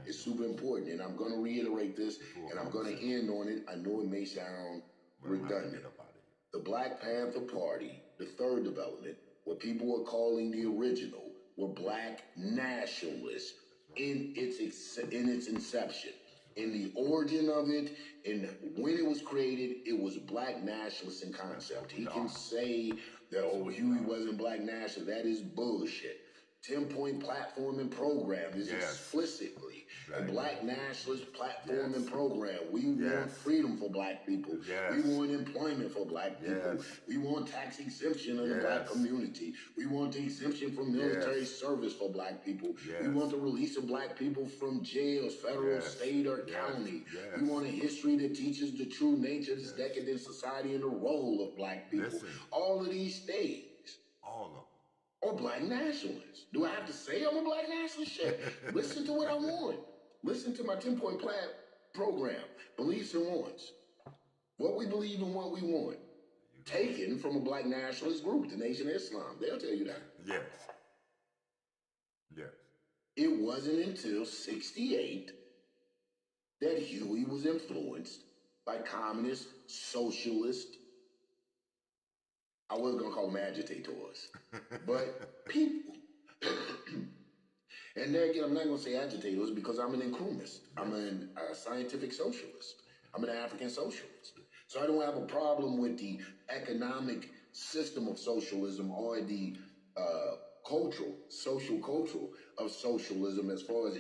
is super important. And I'm going to reiterate this, and I'm going to end on it. I know it may sound redundant. The Black Panther Party, the third development, what people are calling the original, were black nationalists in its inception. In the origin of it, and when it was created, it was black nationalist in concept. He can say that, oh, Huey wasn't black nationalist. That is bullshit. 10-point platform and program is explicitly a black nationalist platform and program. We want freedom for black people. We want employment for black people. We want tax exemption of the black community. We want the exemption from military service for black people. We want the release of black people from jails, federal, state, or county. We want a history that teaches the true nature of this decadent society and the role of black people. All of these things. All of them. Or black nationalists. Do I have to say I'm a black nationalist? Shit. Listen to what I want. Listen to my 10-point program. Beliefs and wants. What we believe and what we want. Taken from a black nationalist group, the Nation of Islam. They'll tell you that. Yes. Yes. It wasn't until 68 that Huey was influenced by communist, socialist, I was going to call them agitators, but people. And there again, I'm not going to say agitators because I'm an inclusionist. I'm a scientific socialist. I'm an African socialist. So I don't have a problem with the economic system of socialism or the social cultural of socialism as far as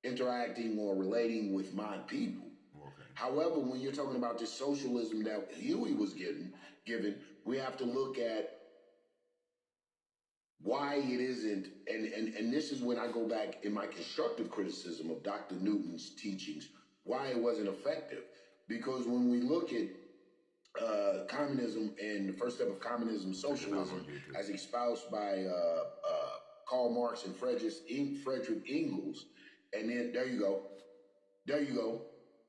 interacting or relating with my people. However, when you're talking about this socialism that Huey was given, we have to look at why it isn't, and this is when I go back in my constructive criticism of Dr. Newton's teachings, why it wasn't effective. Because when we look at communism and the first step of communism, socialism, as espoused by Karl Marx and Friedrich Engels, and then there you go,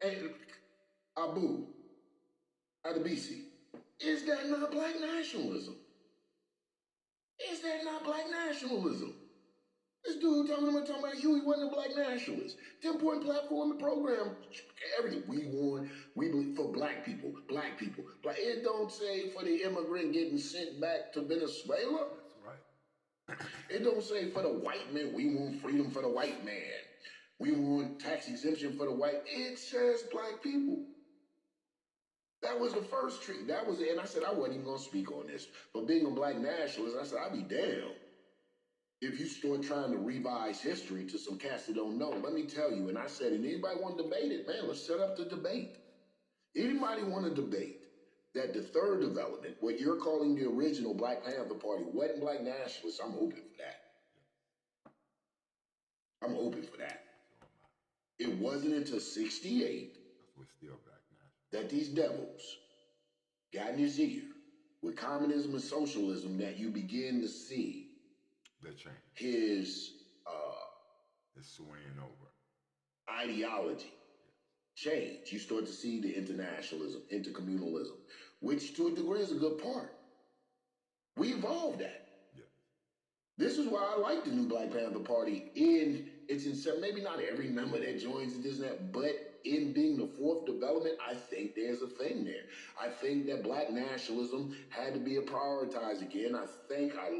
and Abu Adabisi. Is that not black nationalism? Is that not black nationalism? This dude talking about Huey wasn't a black nationalist. 10-point platform and program, everything. We believe for black people. It don't say for the immigrant getting sent back to Venezuela. That's right. It don't say for the white man, we want freedom for the white man. We want tax exemption for the white. It says black people. That was the first treat. That was it. And I said I wasn't even going to speak on this. But being a black nationalist, I said I'd be damned if you start trying to revise history to some cats that don't know. Let me tell you. And I said, and anybody want to debate it, man, let's set up the debate. Anybody want to debate that the third development, what you're calling the original Black Panther Party, wasn't black nationalists? I'm open for that. I'm open for that. It wasn't until 68 we're still black now that these devils got in his ear with communism and socialism that you begin to see that change. His swinging over ideology change. You start to see the internationalism, intercommunalism, which to a degree is a good part. We evolved that. Yeah. This is why I like the new Black Panther Party in its inception. Maybe not every member that joins it, this and that, but in being the fourth development, I think there's a thing there. I think that black nationalism had to be prioritized again. I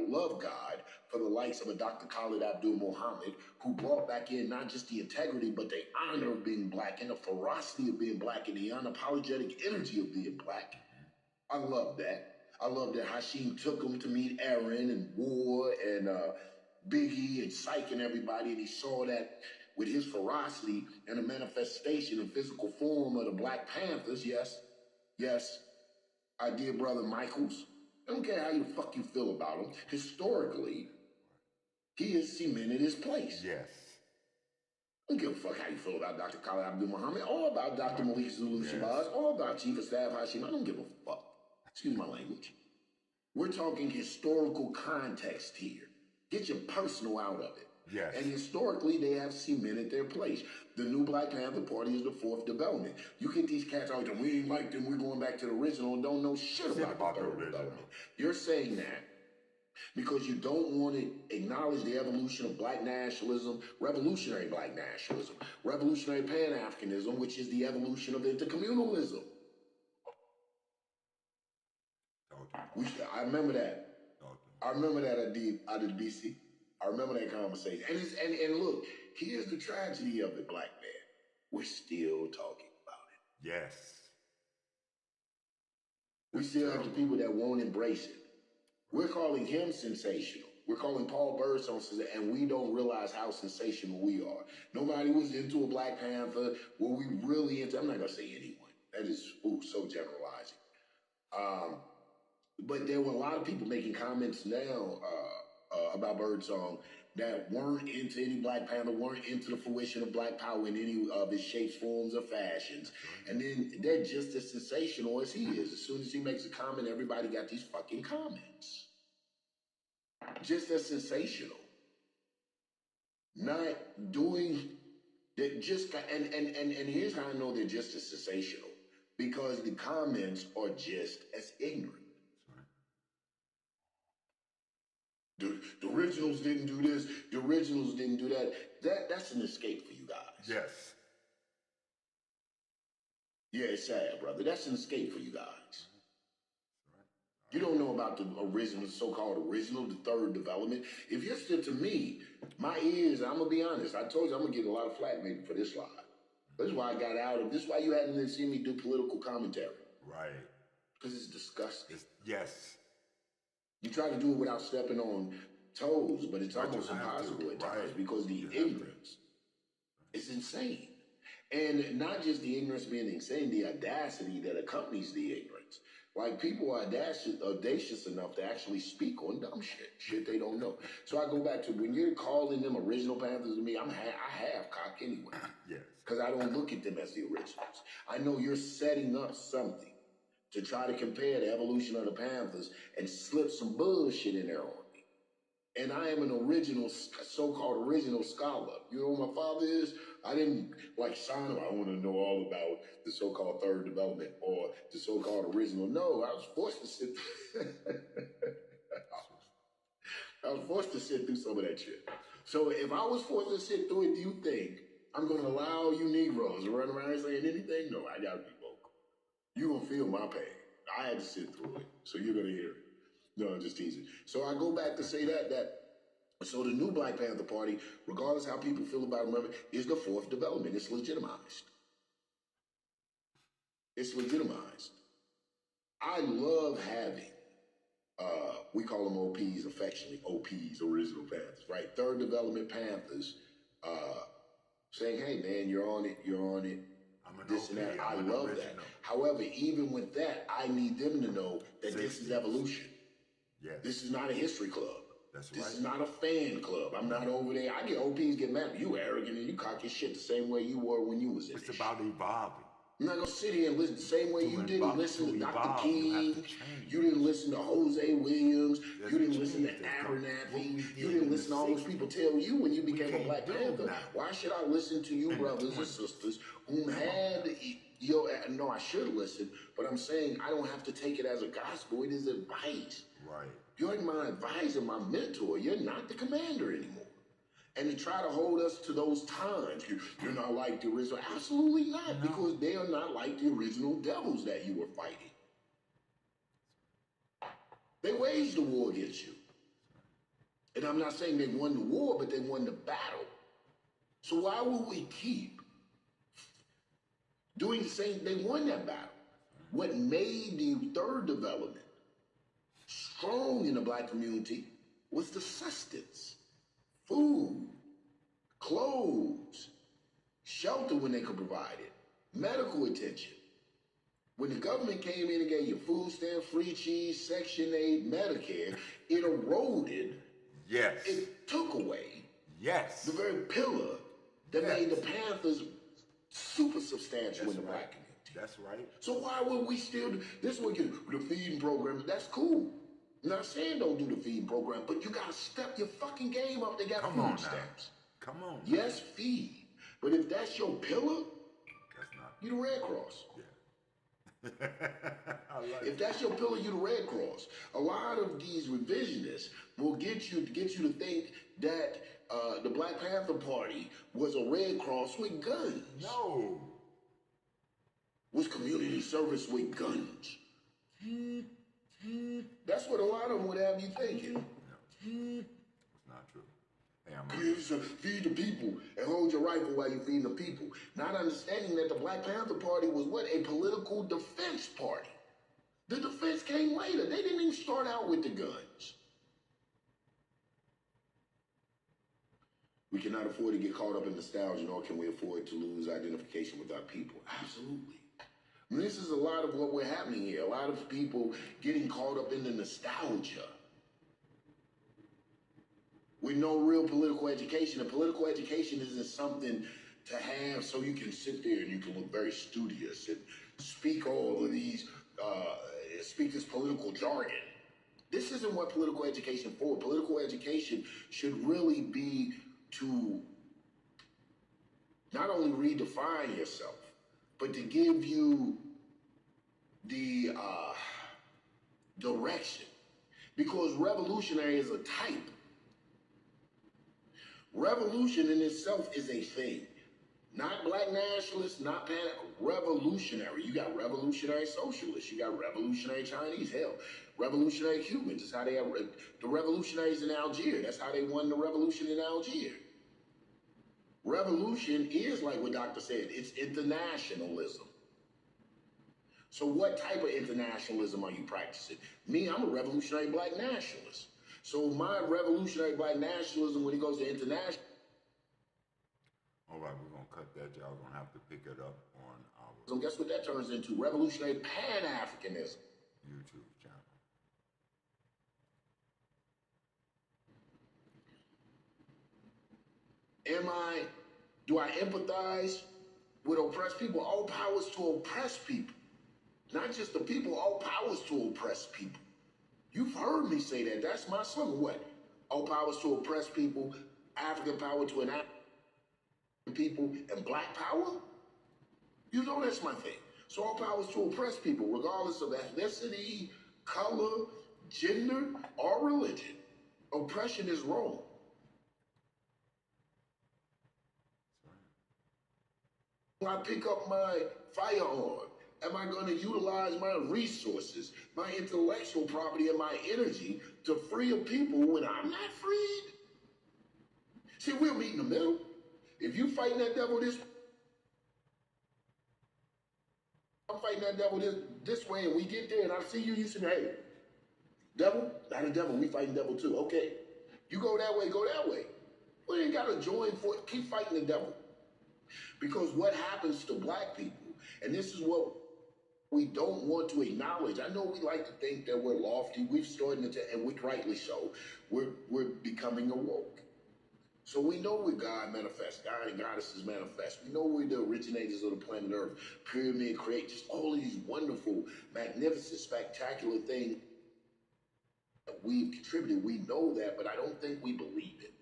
love God for the likes of a Dr. Khalid Abdul Muhammad, who brought back in not just the integrity, but the honor of being black and the ferocity of being black and the unapologetic energy of being black. I love that. I love that Hashim took him to meet Aaron and War and Biggie and Syke and everybody, and he saw that with his ferocity and a manifestation in physical form of the Black Panthers. Yes, our dear brother Michaels. I don't care how the fuck you feel about him. Historically, he has cemented his place. Yes. I don't give a fuck how you feel about Dr. Khalid Abdul Muhammad, or about Dr. Malik Zulu Shabazz, or about Chief of Staff Hashim. I don't give a fuck. Excuse my language. We're talking historical context here. Get your personal out of it. Yes. And historically, they have cemented their place. The new Black Panther Party is the fourth development. You get these cats out there, we ain't like them, we're going back to the original, and don't know shit about the third development. You're saying that because you don't want to acknowledge the evolution of black nationalism, revolutionary black nationalism, revolutionary Pan-Africanism, which is the evolution of intercommunalism. I remember that. I remember that I did BC. I remember that conversation. And look, here's the tragedy of it, black man. We're still talking about it. Yes. We still have the people that won't embrace it. We're calling him sensational. We're calling Paul Birdsong sensational, and we don't realize how sensational we are. Nobody was into a Black Panther. Were we really into? I'm not gonna say anyone. That is so generalizing. But there were a lot of people making comments now about Birdsong that weren't into any Black Panther, weren't into the fruition of Black Power in any of its shapes, forms, or fashions. And then they're just as sensational as he is. As soon as he makes a comment, everybody got these fucking comments. Just as sensational. Not doing that just and here's how I know they're just as sensational. Because the comments are just as ignorant. The originals didn't do this, the originals didn't do that. That's an escape for you guys. Yes. Yeah, it's sad, brother. That's an escape for you guys. You don't know about the original, so-called original, the third development. If you're still, to me, my ears, I'm going to be honest. I told you I'm going to get a lot of flack maybe for this lie. This is why I got out of, this is why you hadn't seen me do political commentary. Right. Because it's disgusting. Yes. You try to do it without stepping on toes, but it's almost impossible at times because the ignorance is insane. And not just the ignorance being insane, the audacity that accompanies the ignorance. Like, people are audacious enough to actually speak on dumb shit they don't know. So I go back to, when you're calling them original Panthers to me, I have cock anyway. Yes. Because I don't look at them as the originals. I know you're setting up something to try to compare the evolution of the Panthers and slip some bullshit in there on me. And I am an original, so-called original scholar. You know who my father is? I didn't like sign him. I want to know all about the so-called third development or the so-called original. No, I was forced to sit. I was forced to sit through some of that shit. So if I was forced to sit through it, do you think I'm going to allow you Negroes to run around saying anything? No, I got to be vocal. You're going to feel my pain. I had to sit through it, so you're going to hear it. No, I'm just teasing. So I go back to say so the new Black Panther Party, regardless how people feel about it, remember, is the fourth development. It's legitimized. It's legitimized. I love having, we call them OPs affectionately, OPs, original Panthers, right? Third development Panthers, saying, hey man, you're on it. I'm an this OP, and that. I I'm love original. that. However, even with that, I need them to know that this is evolution. Yes. This is not a history club. That's this right. is not a fan club. I'm not over there. I get OPs get mad. You arrogant and you cock your shit the same way you were when you was in It's this about shit. evolving. I'm not gonna sit here and listen the same way you didn't listen to Dr. King. You didn't listen to Jose Williams. You didn't listen to Abernathy. You didn't listen to all those people tell you when you became a Black Panther. Why should I listen to you brothers and sisters whom had no, I should listen, but I'm saying I don't have to take it as a gospel. It is advice. Right. You're my advisor, my mentor. You're not the commander anymore. And to try to hold us to those times, you're not like the original. Absolutely not, because they are not like the original devils that you were fighting. They waged the war against you. And I'm not saying they won the war, but they won the battle. So why would we keep doing the same? They won that battle. What made the third development strong in the Black community was the sustenance. Food, clothes, shelter when they could provide it, medical attention. When the government came in and gave you food stamps, free cheese, Section 8, Medicare, it eroded. Yes. It took away. Yes. The very pillar that made the Panthers super substantial in the Black community. That's right. So why would we still, this is what you do, the feeding program, that's cool. I'm not saying don't do the feeding program, but you gotta step your fucking game up. They got food stamps. Come on. Yes, feed. But if that's your pillar, that's not. You the Red Cross. Yeah. If that's your pillar, you the Red Cross. A lot of these revisionists will get you to think that the Black Panther Party was a Red Cross with guns. No. Was community service with guns. That's what a lot of them would have you thinking. No, it's not true. Hey, You should feed the people and hold your rifle while you feed the people. Not understanding that the Black Panther Party was what? A political defense party. The defense came later. They didn't even start out with the guns. We cannot afford to get caught up in nostalgia, nor can we afford to lose identification with our people. Absolutely. And this is a lot of what we're happening here. A lot of people getting caught up in the nostalgia with no real political education. And political education isn't something to have so you can sit there and you can look very studious and speak all of these, speak this political jargon. This isn't what political education is for. Political education should really be to not only redefine yourself, but to give you the direction. Because revolutionary is a type. Revolution in itself is a thing. Not black nationalists, not revolutionary. You got revolutionary socialists. You got revolutionary Chinese. Hell, revolutionary Cubans. That's how they have the revolutionaries in Algeria. That's how they won the revolution in Algeria. Revolution is like what Doctor said. It's internationalism. So what type of internationalism are you practicing? Me, I'm a revolutionary black nationalist. So my revolutionary black nationalism, when it goes to international. all right, we're going to cut that. Y'all going to have to pick it up on our So guess what that turns into? Revolutionary Pan-Africanism. YouTube channel. Do I empathize with oppressed people? All powers to oppress people. Not just the people, all powers to oppress people. You've heard me say that. That's my slogan. What? All powers to oppress people, African power to enact people, and black power? You know that's my thing. So all powers to oppress people, regardless of ethnicity, color, gender, or religion. Oppression is wrong. When I pick up my firearm, am I going to utilize my resources, my intellectual property, and my energy to free a people when I'm not freed? See, we'll meet in the middle. If you fighting that devil I'm fighting that devil this way, and we get there, and I see you, you say, hey, devil, not a devil, we fighting devil too. Okay, you go that way, go that way. We ain't got to join for it. Keep fighting the devil. Because what happens to black people, and this is what we don't want to acknowledge. I know we like to think that we're lofty. We've started to, and we rightly so, we're becoming awoke. So we know we're God manifest, God and goddesses manifest. We know we're the originators of the planet Earth, pyramid create, just all of these wonderful, magnificent, spectacular things that we've contributed. We know that, but I don't think we believe it.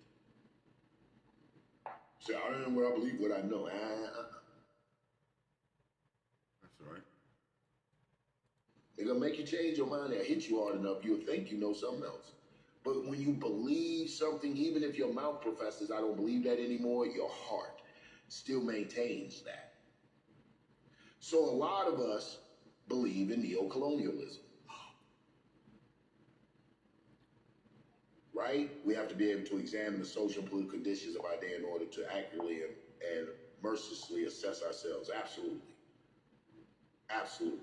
Say, I don't know what I believe, what I know. That's right. They're going to make you change your mind. They'll hit you hard enough, you'll think you know something else. But when you believe something, even if your mouth professes, I don't believe that anymore, your heart still maintains that. So a lot of us believe in neocolonialism. Right? We have to be able to examine the social and political conditions of our day in order to accurately and mercilessly assess ourselves. Absolutely. Absolutely.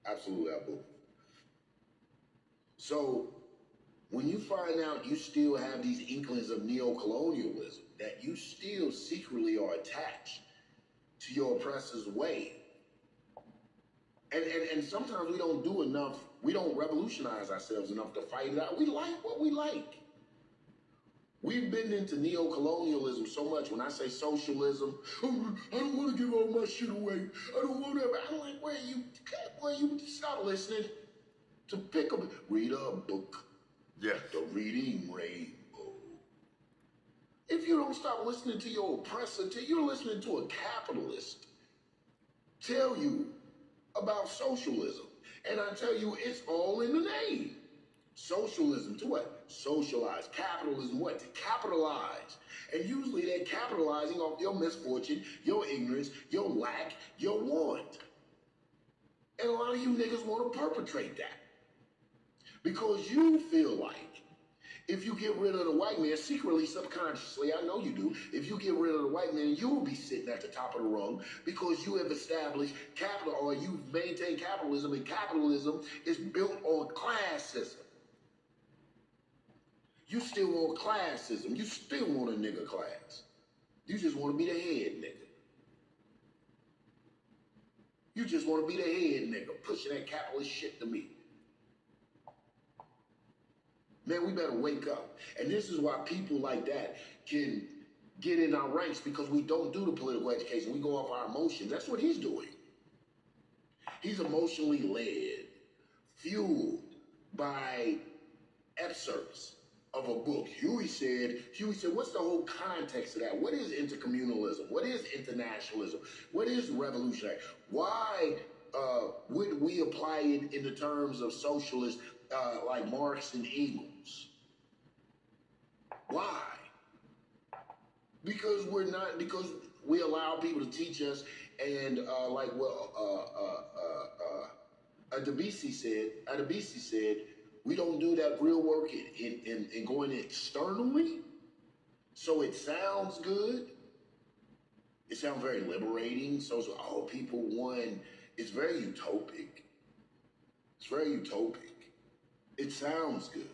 Absolutely, I believe. So, when you find out you still have these inklings of neocolonialism, that you still secretly are attached to your oppressor's way, and sometimes we don't do enough, we don't revolutionize ourselves enough to fight it out. We like what we like. We've been into neocolonialism so much. When I say socialism, I don't want to give all my shit away. I don't want to. I'm like, where you stop listening to pick up, read a book. Yes. The reading rainbow. If you don't stop listening to your oppressor, you're listening to a capitalist tell you about socialism. And I tell you, it's all in the name. Socialism to what? Socialize. Capitalism what? To capitalize. And usually they're capitalizing off your misfortune, your ignorance, your lack, your want. And a lot of you niggas want to perpetrate that. Because you feel like if you get rid of the white man, secretly, subconsciously, I know you do, if you get rid of the white man, you will be sitting at the top of the rung because you have established capital, or you've maintained capitalism, and capitalism is built on classism. You still want classism. You still want a nigga class. You just want to be the head nigga. You just want to be the head nigga, pushing that capitalist shit to me. Man, we better wake up. And this is why people like that can get in our ranks, because we don't do the political education. We go off our emotions. That's what he's doing. He's emotionally led, fueled by excerpts of a book. Huey said, what's the whole context of that? What is intercommunalism? What is internationalism? What is revolutionary? Why would we apply it in the terms of socialists like Marx and Engels? Why? Because we allow people to teach us, and Adebisi said, we don't do that real work in going externally, so it sounds good. It sounds very liberating. So people won. It's very utopic. It's very utopic. It sounds good.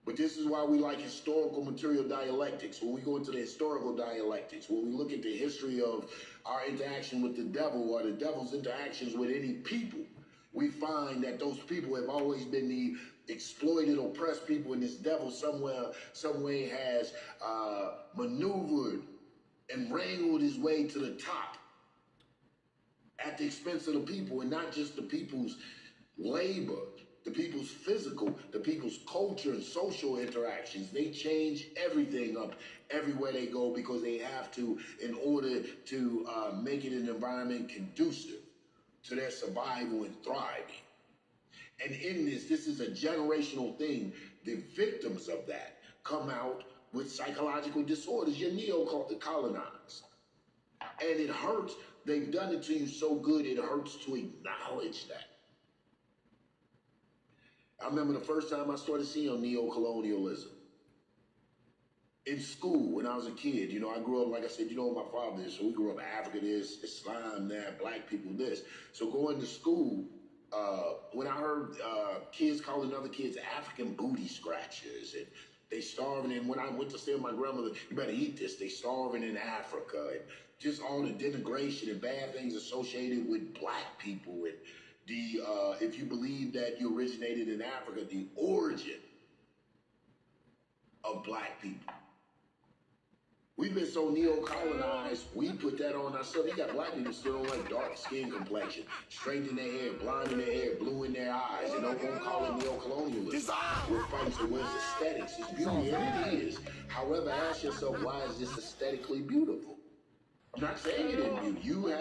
But this is why we like historical material dialectics. When we go into the historical dialectics, when we look at the history of our interaction with the devil, or the devil's interactions with any people, we find that those people have always been the exploited, oppressed people, and this devil some way has maneuvered and wrangled his way to the top at the expense of the people, and not just the people's labor, the people's physical, the people's culture and social interactions. They change everything up everywhere they go because they have to, in order to make it an environment conducive to their survival and thriving. And in this is a generational thing. The victims of that come out with psychological disorders. You're neo-colonized. And it hurts. They've done it to you so good, it hurts to acknowledge that. I remember the first time I started seeing neo-colonialism in school when I was a kid. You know, I grew up, like I said, you know what my father is, so we grew up Africa this, Islam that, black people this. So going to school, when I heard kids calling other kids African booty scratchers, and they starving, and when I went to stay with my grandmother, you better eat this, they starving in Africa, and just all the denigration and bad things associated with black people, and the if you believe that you originated in Africa, the origin of black people. We've been so neo-colonized, we put that on ourselves. You got black people still don't like dark skin complexion, straight in their hair, blonde in their hair, blue in their eyes, and don't call it neo-colonialism. We're fighting for what's aesthetics. It's beauty, and it is. However, ask yourself, why is this aesthetically beautiful? I'm not saying it isn't beauty.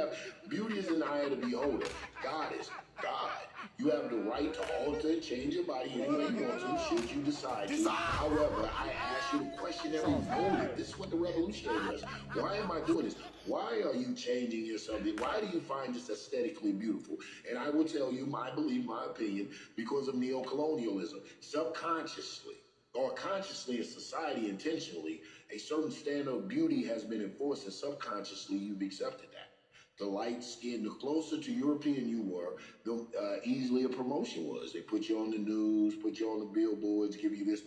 Beauty is in the eye of the beholder. God is God. You have the right to alter and change your body any way you want to, should you decide to. However, I ask you to question every motive. This is what the revolutionary does. Why am I doing this? Why are you changing yourself? Why do you find this aesthetically beautiful? And I will tell you, I believe, my opinion, because of neo-colonialism. Subconsciously, or consciously in society, intentionally, a certain standard of beauty has been enforced, and subconsciously you've accepted that. The light skin, the closer to European you were, the easier promotion was. They put you on the news, put you on the billboards, give you this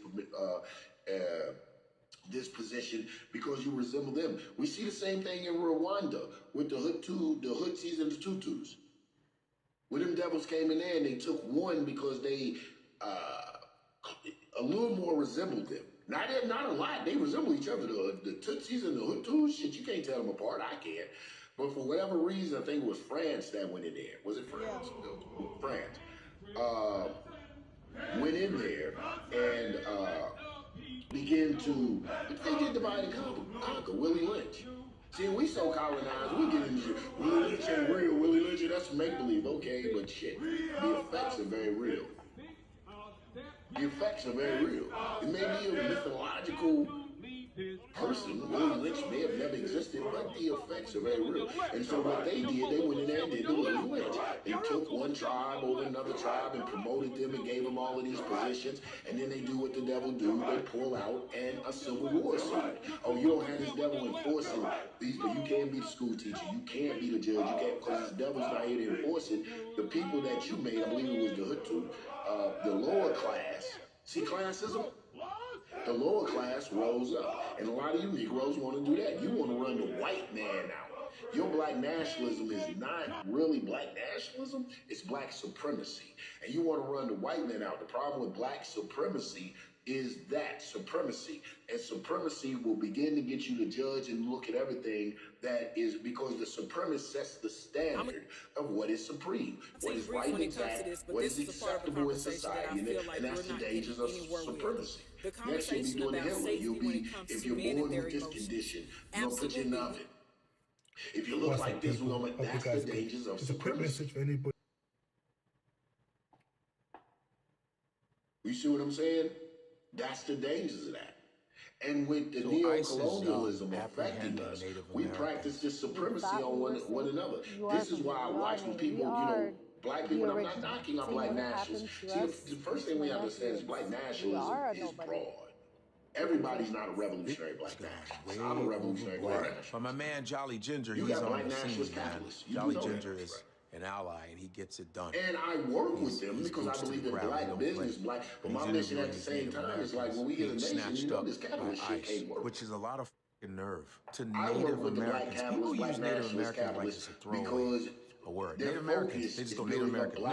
position because you resemble them. We see the same thing in Rwanda with the Hutsis and the Tutus. When them devils came in there and they took one because they a little more resembled them. Not a lot. They resemble each other. The Tutsis and the Hutus, shit, you can't tell them apart. I can't. But for whatever reason, I think it was France that went in there. Was it France? Yeah. France. Went in there and began to, they did divide and conquer. Willie Lynch. See, we so colonized, we get into Willie Lynch ain't real. Willie Lynch, that's make-believe. Okay, but shit, the effects are very real. The effects are very real. It may be a mythological person, Willie Lynch, may have never existed, but the effects are very real. And so what they did, they went in there and did the Willie Lynch. They took one tribe over another tribe and promoted them and gave them all of these positions, and then they do what the devil do, they pull out and a civil war started. Oh, you don't have this devil enforcing these, but you can't be the school teacher, you can't be the judge, you can't, because this devil's not here to enforce it. The people that you made, I believe it was the Hutu, the lower class, see classism? The lower class rose up. And a lot of you Negroes want to do that. You want to run the white man out. Your black nationalism is not really black nationalism, it's black supremacy. And you want to run the white man out. The problem with black supremacy is that supremacy. And supremacy will begin to get you to judge and look at everything that is, because the supremacist sets the standard of what is supreme, what is right and exact, what is acceptable in society, and that's the dangers of supremacy. Next, you'll be doing the Hitler. You'll be, if you're born with this condition, we're going to put you in the oven. If you look like this, we're going to, that's the dangers of supremacy. You see what I'm saying? That's the dangers of that. And with the neo-colonialism affecting us, we practice this supremacy on one another. This is why I watch when people, you know, black people, I'm not knocking on black nationalism. See, the first thing we have to understand is black nationalism is broad. Everybody's not a revolutionary black nationalist. I'm a revolutionary black nationalist. But my man Jolly Ginger, he's on the scene, man. Jolly Ginger is an ally, and he gets it done. And I work with them because I believe in black business, black. But my mission at the same time is like, when we get a nation, you know, this capitalist shit can't work. Which is a lot of nerve to Native Americans. People use Native Americans like it's a throwaway. A word. Native Americans, they just go Native American.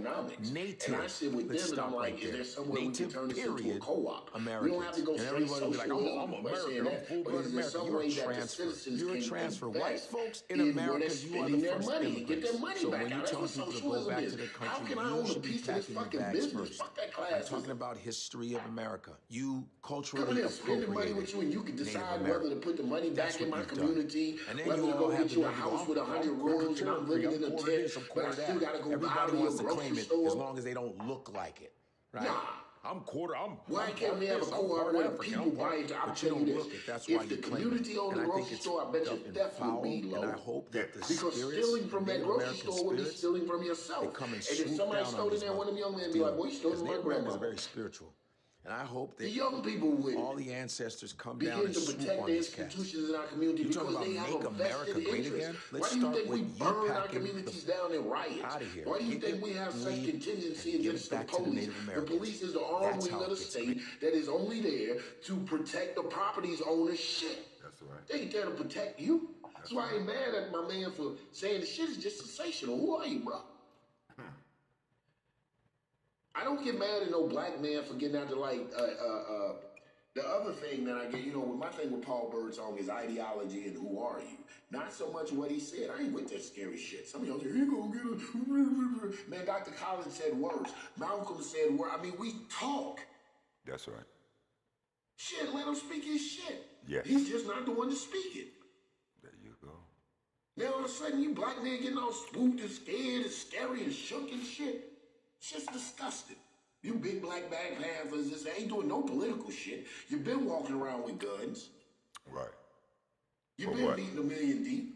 No. Native. And I sit with them and I'm like, is there somewhere we can turn this into a co-op? Americans. We don't have to go and straight everybody will be like, I'm American, I'm full-blood American. You're a transfer. You're a transfer. White folks in America, you are the first immigrants. Get their money so back. when you tell people to go back to their country, you should be packing your bags first. I'm talking about history of America. You culturally appropriated with you, and you can decide whether to put the money back in my community, and then whether you to go all have get you a house with 100 rooms, and I'm living in a tent. Everybody wants to claim it as long as they don't look like it, right? Nah. I'm quarter. Why can't we have a co-op where people buy it? I'll tell you this. If the community owned the grocery store, I bet you definitely be low. And I hope that the because stealing from that grocery store would be stealing from yourself. And if somebody stole in there, one of them young men be like, "Boy, you stole from my grandma." Is very spiritual. And I hope that the young people would all the ancestors come down and begin to protect the institutions in our community because they have a vested interest. Why do you think we burn our communities down in riots? Why do you think we have such contingency against the police? The police is the arm wing of the state that is only there to protect the property's owner's shit. That's right. They ain't there to protect you. That's why I ain't mad at my man for saying the shit is just sensational. Who are you, bro? I don't get mad at no black man for getting out to like, the other thing that I get, you know, my thing with Paul Birdsong is ideology and who are you? Not so much what he said. I ain't with that scary shit. Some of y'all say, he gonna get a... Man, Dr. Collins said words. Malcolm said words. I mean, we talk. That's right. Shit, let him speak his shit. Yes. He's just not the one to speak it. There you go. Now all of a sudden, you black men getting all spooked and scared and scary and shook and shit. Shit's disgusting. You big black bag panthers just ain't doing no political shit. You've been walking around with guns. Right. You've been beating a million deep.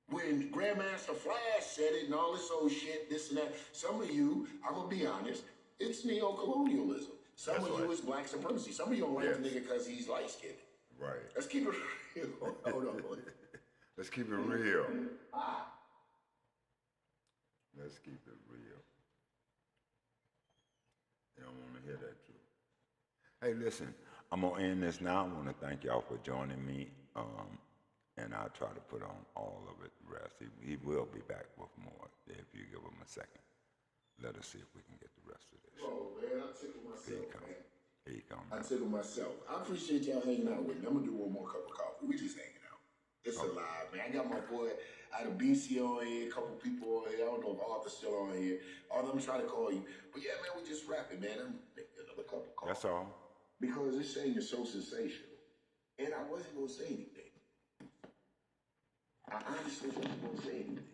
When Grandmaster Flash said it and all this old shit, this and that, some of you, I'm going to be honest, it's neo-colonialism. Some of you is black supremacy. Some of you don't like the nigga because he's light-skinned. Right. Let's keep it real. Hold on. Let's keep it real. Let's keep it real. You don't want to hear that too. Hey, listen, I'm going to end this now. I want to thank y'all for joining me. And I'll try to put on all of it the rest. He will be back with more if you give him a second. Let us see if we can get the rest of this. Oh, man, I tickled myself, man. Here you come. I tickled myself. I appreciate y'all hanging out with me. I'm going to do one more cup of coffee. We just hanging out. It's alive, man. I got my boy out of BC on here, a couple people on here. I don't know if Arthur's still on here. Arthur, I'm trying to call you. But yeah, man, we just rapping, man. I'm making another cup of coffee. That's all. Because this thing is so sensational. And I wasn't going to say anything. I honestly wasn't going to say anything.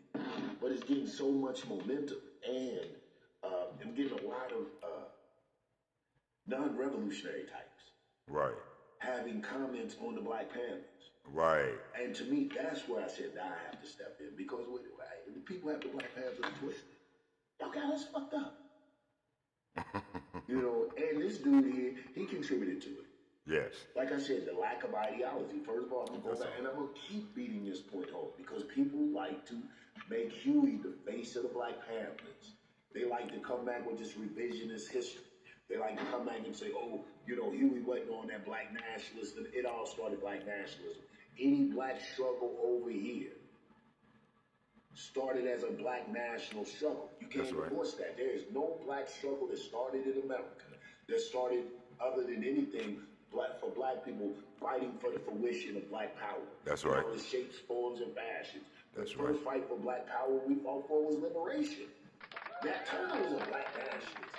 But it's getting so much momentum. And I'm getting a lot of non-revolutionary types. Right. having comments on the Black Panthers. Right. And to me, that's where I said I have to step in because the people have the Black Panthers twisted. Y'all got us fucked up. And this dude here, he contributed to it. Yes. Like I said, the lack of ideology. First of all, I'm going to go back and I'm going to keep beating this point home because people like to make Huey the face of the Black Panthers. They like to come back with this revisionist history. They like to come back and say, oh, Huey wasn't on that black nationalism. It all started black nationalism. Any black struggle over here started as a black national struggle. You can't divorce that. There is no black struggle that started in America that started other than anything for black people fighting for the fruition of black power. That's right. All the shapes, forms, and fashions. That's the first fight for black power we fought for was liberation. Nat Turner was a black nationalist.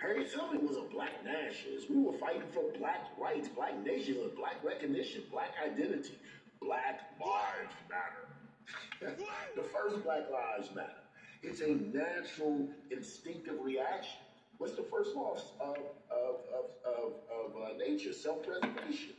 Harriet Tubman was a black nationalist. We were fighting for black rights, black nationhood, black recognition, black identity. Black lives matter. The first Black Lives Matter. It's a natural, instinctive reaction. What's the first law of nature? Self-preservation.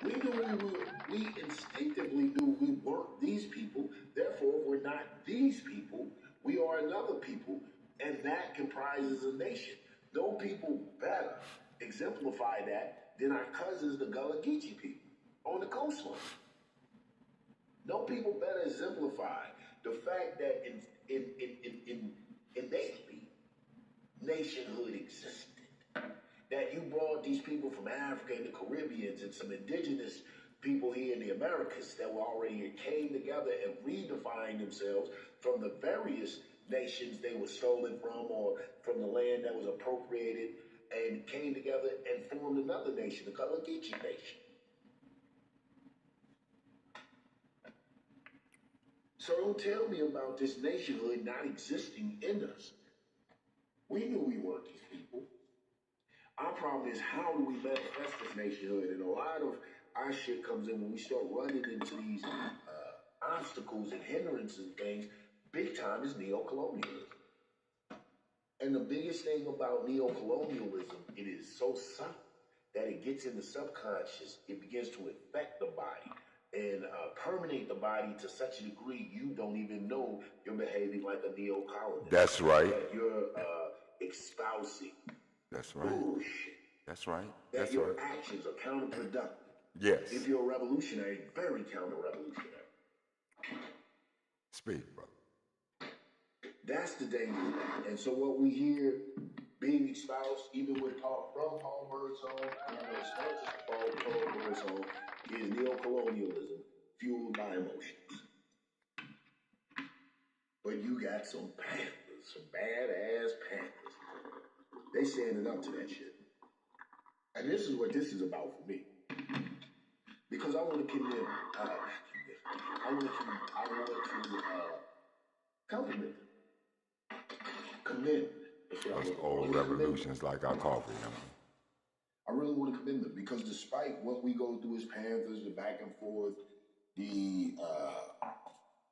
We instinctively knew we weren't these people. Therefore, we're not these people. We are another people, and that comprises a nation. No people better exemplify that than our cousins, the Gullah Geechee people, on the coastline. No people better exemplify the fact that innately nationhood existed. That you brought these people from Africa and the Caribbeans and some indigenous people here in the Americas that were already came together and redefined themselves from the various nations they were stolen from or from the land that was appropriated and came together and formed another nation, the Gullah Geechee Nation. So don't tell me about this nationhood not existing in us. We knew we weren't these people. Our problem is how do we manifest this nationhood? And a lot of our shit comes in when we start running into these obstacles and hindrances and things. Big time is neocolonialism. And the biggest thing about neocolonialism, it is so subtle that it gets in the subconscious. It begins to infect the body and permeate the body to such a degree you don't even know you're behaving like a neocolonist. That's right. That you're espousing. That's right. Bullshit. That's right. That your actions are counterproductive. Yes. If you're a revolutionary, very counter-revolutionary. Speak, brother. That's the danger. And so what we hear being espoused, even with talk from Paul Birdsong, it's not just Paul Birdsong, is neocolonialism fueled by emotions. But you got some Panthers, some badass Panthers. They standing up to that shit. And this is what this is about for me. Because I want to condemn, I want to compliment them. Commend. Those old revolutions like our coffee. I really want to commend them because despite what we go through as Panthers, the back and forth, the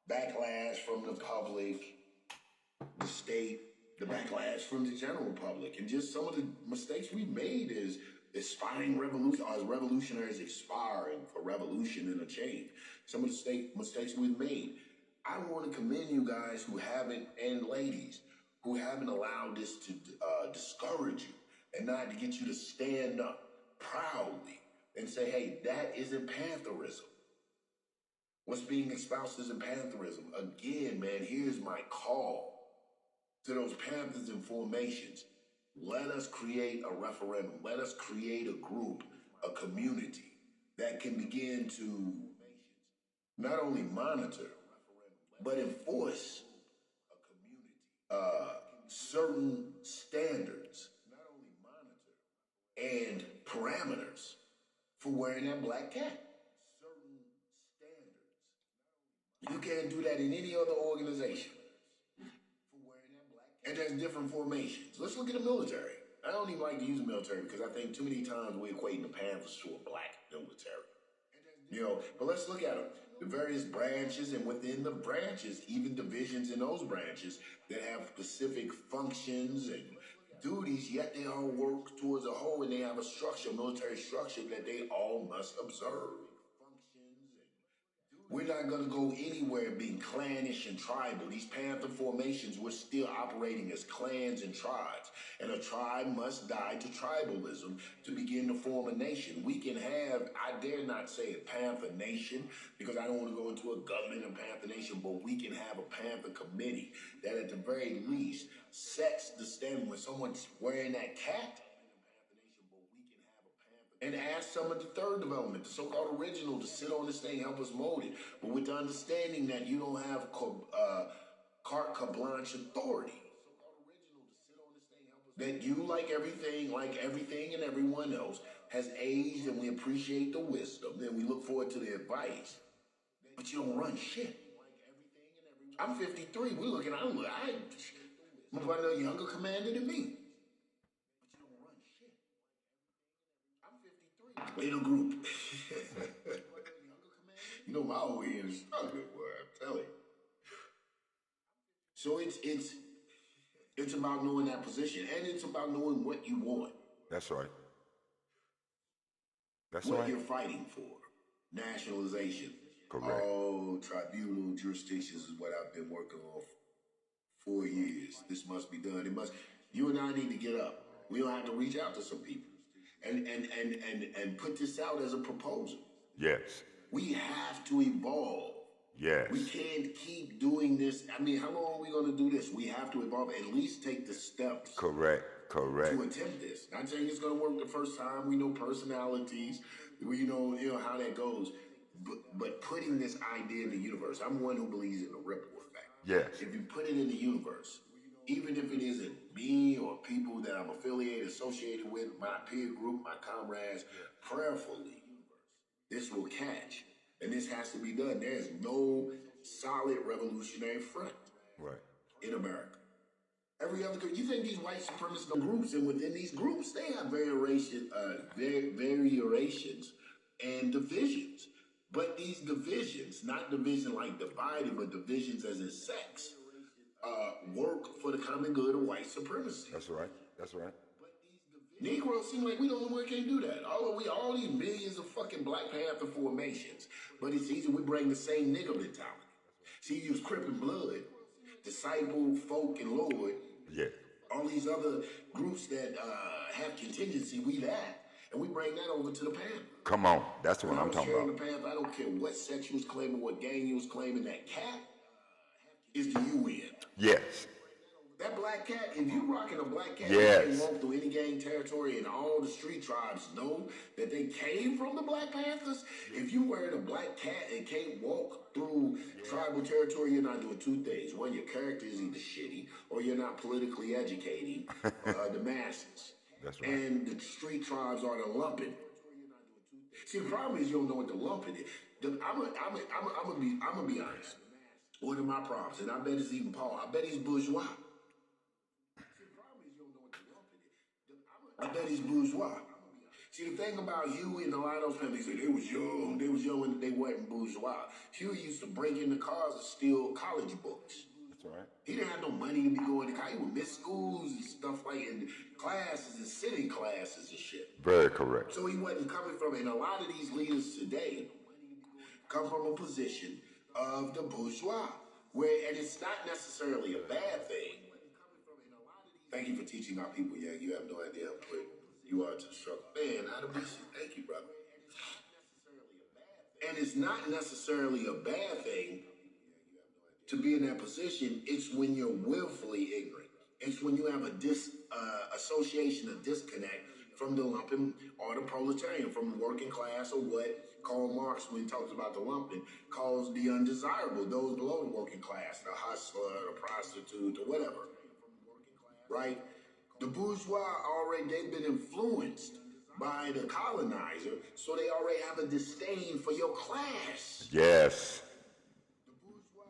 backlash from the public, the state, the backlash from the general public, and just some of the mistakes we made is aspiring as revolutionaries aspiring for revolution and a change. Some of the mistakes we've made. I want to commend you guys who haven't, and ladies, who haven't allowed this to discourage you and not to get you to stand up proudly and say, hey, that isn't Pantherism. What's being espoused isn't Pantherism. Again, man, here's my call to those Panthers and formations. Let us create a referendum. Let us create a group, a community that can begin to not only monitor, but enforce certain standards and parameters for wearing that black cap. You can't do that in any other organization. And there's different formations. Let's look at the military. I don't even like to use the military because I think too many times we're equating the Panthers to a black military. But let's look at them. The various branches, and within the branches, even divisions in those branches that have specific functions and duties, yet they all work towards a whole, and they have a structure, military structure that they all must observe. We're not going to go anywhere being clannish and tribal. These panther formations, we're still operating as clans and tribes. And a tribe must die to tribalism to begin to form a nation. We can have, I dare not say a panther nation, because I don't want to go into a government of panther nation, but we can have a panther committee that at the very least sets the standard. When someone's wearing that cap, and ask some of the third development, the so-called original, to sit on this thing, help us mold it. But with the understanding that you don't have carte blanche authority. That you, like everything and everyone else, has aged, and we appreciate the wisdom, and we look forward to the advice. But you don't run shit. I'm 53. We're looking, I'm a younger commander than me. In a group. You know, my old head is struggling, boy, I'm telling you. So it's about knowing that position, and it's about knowing what you want. That's right. That's what right. you're fighting for. Nationalization. Correct. Oh, tribunal jurisdictions is what I've been working on for 4 years. This must be done. It must. You and I need to get up. We don't have to reach out to some people and put this out as a proposal. Yes. We have to evolve. Yes. We can't keep doing this. I mean, how long are we going to do this? We have to evolve, at least take the steps. Correct. To attempt this. Not saying it's going to work the first time. We know personalities. We know how that goes. But putting this idea in the universe, I'm one who believes in the ripple effect. Yes. If you put it in the universe, even if it isn't me or people that I'm affiliated, associated with, my peer group, my comrades, prayerfully, this will catch. And this has to be done. There's no solid revolutionary front in America. Every other you think these white supremacist groups, and within these groups, they have variations and divisions. But these divisions, not division like divided, but divisions as in sex, work for the common good of white supremacy. That's right. That's right. Negroes seem like we the only one can't do that. All these millions of fucking Black Panther formations, but it's easy. We bring the same nigga mentality. See, you use Crip and Blood, Disciple, Folk, and Lord. Yeah. All these other groups that have contingency, we that. And we bring that over to the Panther. Come on. That's what I'm talking about. The Panther, I don't care what sex you was claiming, what gang you was claiming, that cat is the UN. Yes. That black cat, if you rocking a black cat, yes. You can walk through any gang territory, and all the street tribes know that they came from the Black Panthers. If you wearing a black cat and can't walk through tribal territory, you're not doing two things. One, your character is either shitty, or you're not politically educating the masses. That's right. And the street tribes are the lumping. See, the problem is you don't know what the lumping is. I'm gonna be honest. One of my problems, and I bet it's even Paul. I bet he's bourgeois. I bet he's bourgeois. See, the thing about Huey and a lot of those people, they say they was young when they weren't bourgeois. Huey used to break into cars and steal college books. That's right. He didn't have no money to be going to college. He would miss schools and stuff like and classes and sitting classes and shit. Very correct. So he wasn't coming from, and a lot of these leaders today come from a position of the bourgeois, and it's not necessarily a bad thing. Thank you for teaching our people, yeah. You have no idea how quick you are to the struggle. Man, I appreciate it. Thank you, brother. And it's not necessarily a bad thing to be in that position. It's when you're willfully ignorant. It's when you have a association, a disconnect from the lumpen or the proletarian, from the working class, or what Karl Marx, when he talks about the lumpen, calls the undesirable, those below the working class, the hustler, the prostitute, or whatever. Right? The bourgeois they've been influenced by the colonizer, so they already have a disdain for your class. Yes. The bourgeois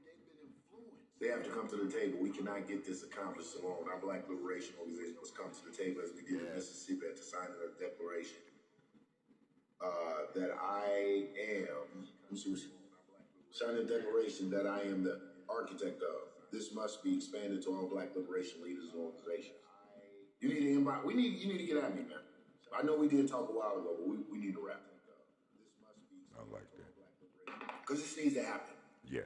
they've been influenced. They have to come to the table. We cannot get this accomplished alone. Our Black Liberation Organization must come to the table as we did in Mississippi at the signing of the Declaration. That I am, signing a declaration that I am the architect of. This must be expanded to all Black liberation leaders and organizations. You need to invite. You need to get at me, man. I know we did talk a while ago, but we need to wrap it up. I like that. Because this needs to happen. Yes.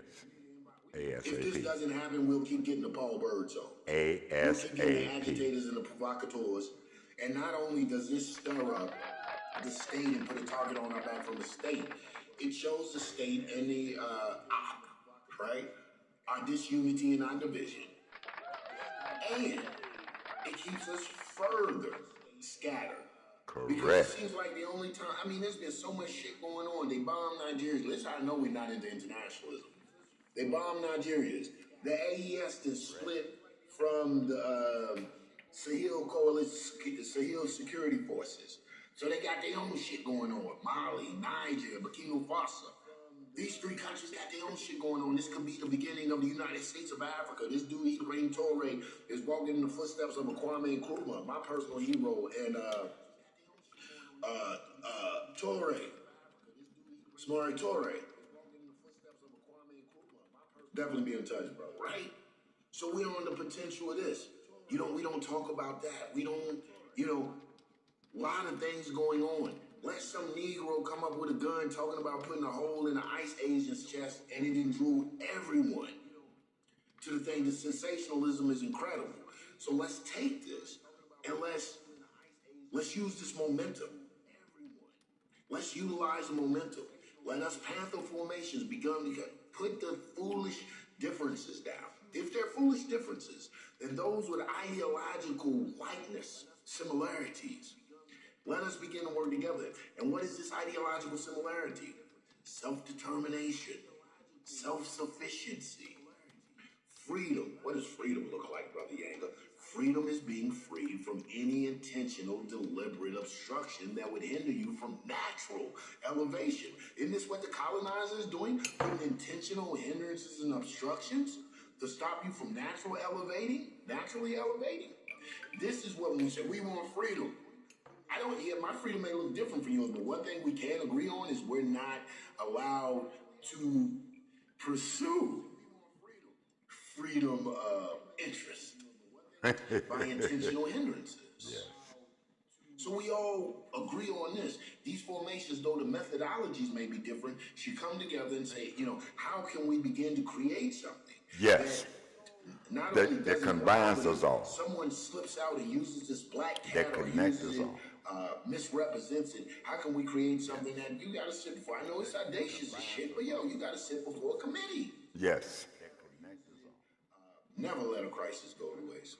If this ASAP. doesn't happen, we'll keep getting the Paul Bird zone. ASAP. We'll keep getting the agitators and the provocateurs. And not only does this stir up the state and put a target on our back from the state, it shows the state and the right? Our disunity and our division. And it keeps us further scattered. Correct. Because it seems like the only time, I mean, there's been so much shit going on. They bombed Nigerians. Listen, I know we're not into internationalism. They bombed Nigerians. The AES is split from the Sahel Coalition, Sahel Security Forces. So they got their own shit going on. Mali, Niger, Burkina Faso. These three countries got their own shit going on. This could be the beginning of the United States of Africa. This dude, Ibrahim Toure, is walking in the footsteps of Kwame Nkrumah, my personal hero, and Toure, Smari Toure. Definitely be in touch, bro, right? So we're on the potential of this. We don't talk about that. We don't, a lot of things going on. Let some Negro come up with a gun talking about putting a hole in the ICE agent's chest, and it didn't drew everyone to the thing. The sensationalism is incredible. So let's take this and let's use this momentum. Let's utilize the momentum. Let us Panther formations begin to put the foolish differences down. If they're foolish differences, then those with ideological likeness, similarities, let us begin to work together. And what is this ideological similarity? Self-determination, self-sufficiency, freedom. What does freedom look like, Brother Yanga? Freedom is being free from any intentional, deliberate obstruction that would hinder you from natural elevation. Isn't this what the colonizer is doing? Putting intentional hindrances and obstructions to stop you from naturally elevating? This is what we say. We want freedom. My freedom may look different for yours, but one thing we can agree on is we're not allowed to pursue freedom of interest by intentional hindrances. Yes. So we all agree on this. These formations, though the methodologies may be different, should come together and say, how can we begin to create something? Yes. That combines us all. Someone slips out and uses this black cat That connects us all. Misrepresents it. How can we create something that you got to sit before? I know it's audacious as shit, but you got to sit before a committee. Yes. Never let a crisis go to waste.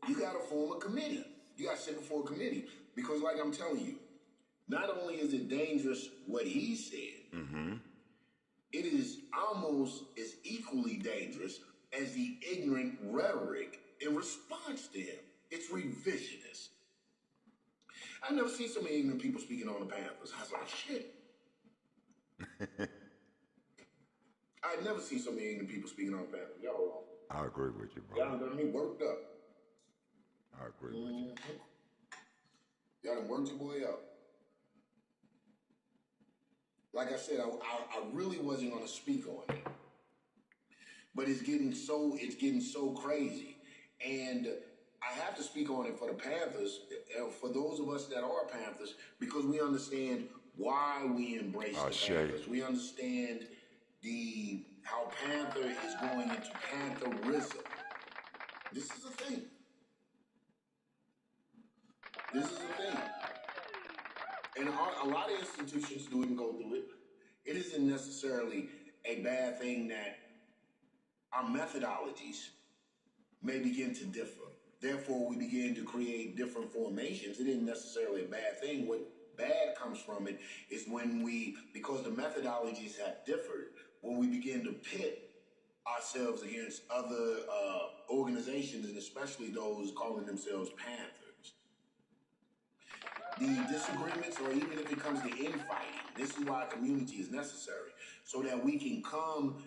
You got to form a committee. You got to sit before a committee. Because like I'm telling you, not only is it dangerous what he said, it is almost as equally dangerous as the ignorant rhetoric in response to him. It's revisionist. I've never seen so many ignorant people speaking on the Panthers. I was like, shit. I've never seen so many ignorant people speaking on the Panthers. Y'all wrong. I agree with you, bro. Y'all done me worked up. I agree with you. Y'all done worked your boy up. Like I said, I really wasn't going to speak on it, but it's getting so crazy, and I have to speak on it for the Panthers, for those of us that are Panthers, because we understand why we embrace the Panthers. We understand how Panther is going into Pantherism. This is the thing. And a lot of institutions do it and go through it. It isn't necessarily a bad thing that our methodologies may begin to differ. Therefore, we begin to create different formations. It isn't necessarily a bad thing. What bad comes from it is when because the methodologies have differed, when we begin to pit ourselves against other organizations, and especially those calling themselves Panthers. The disagreements, or even if it comes to infighting, this is why community is necessary, so that we can come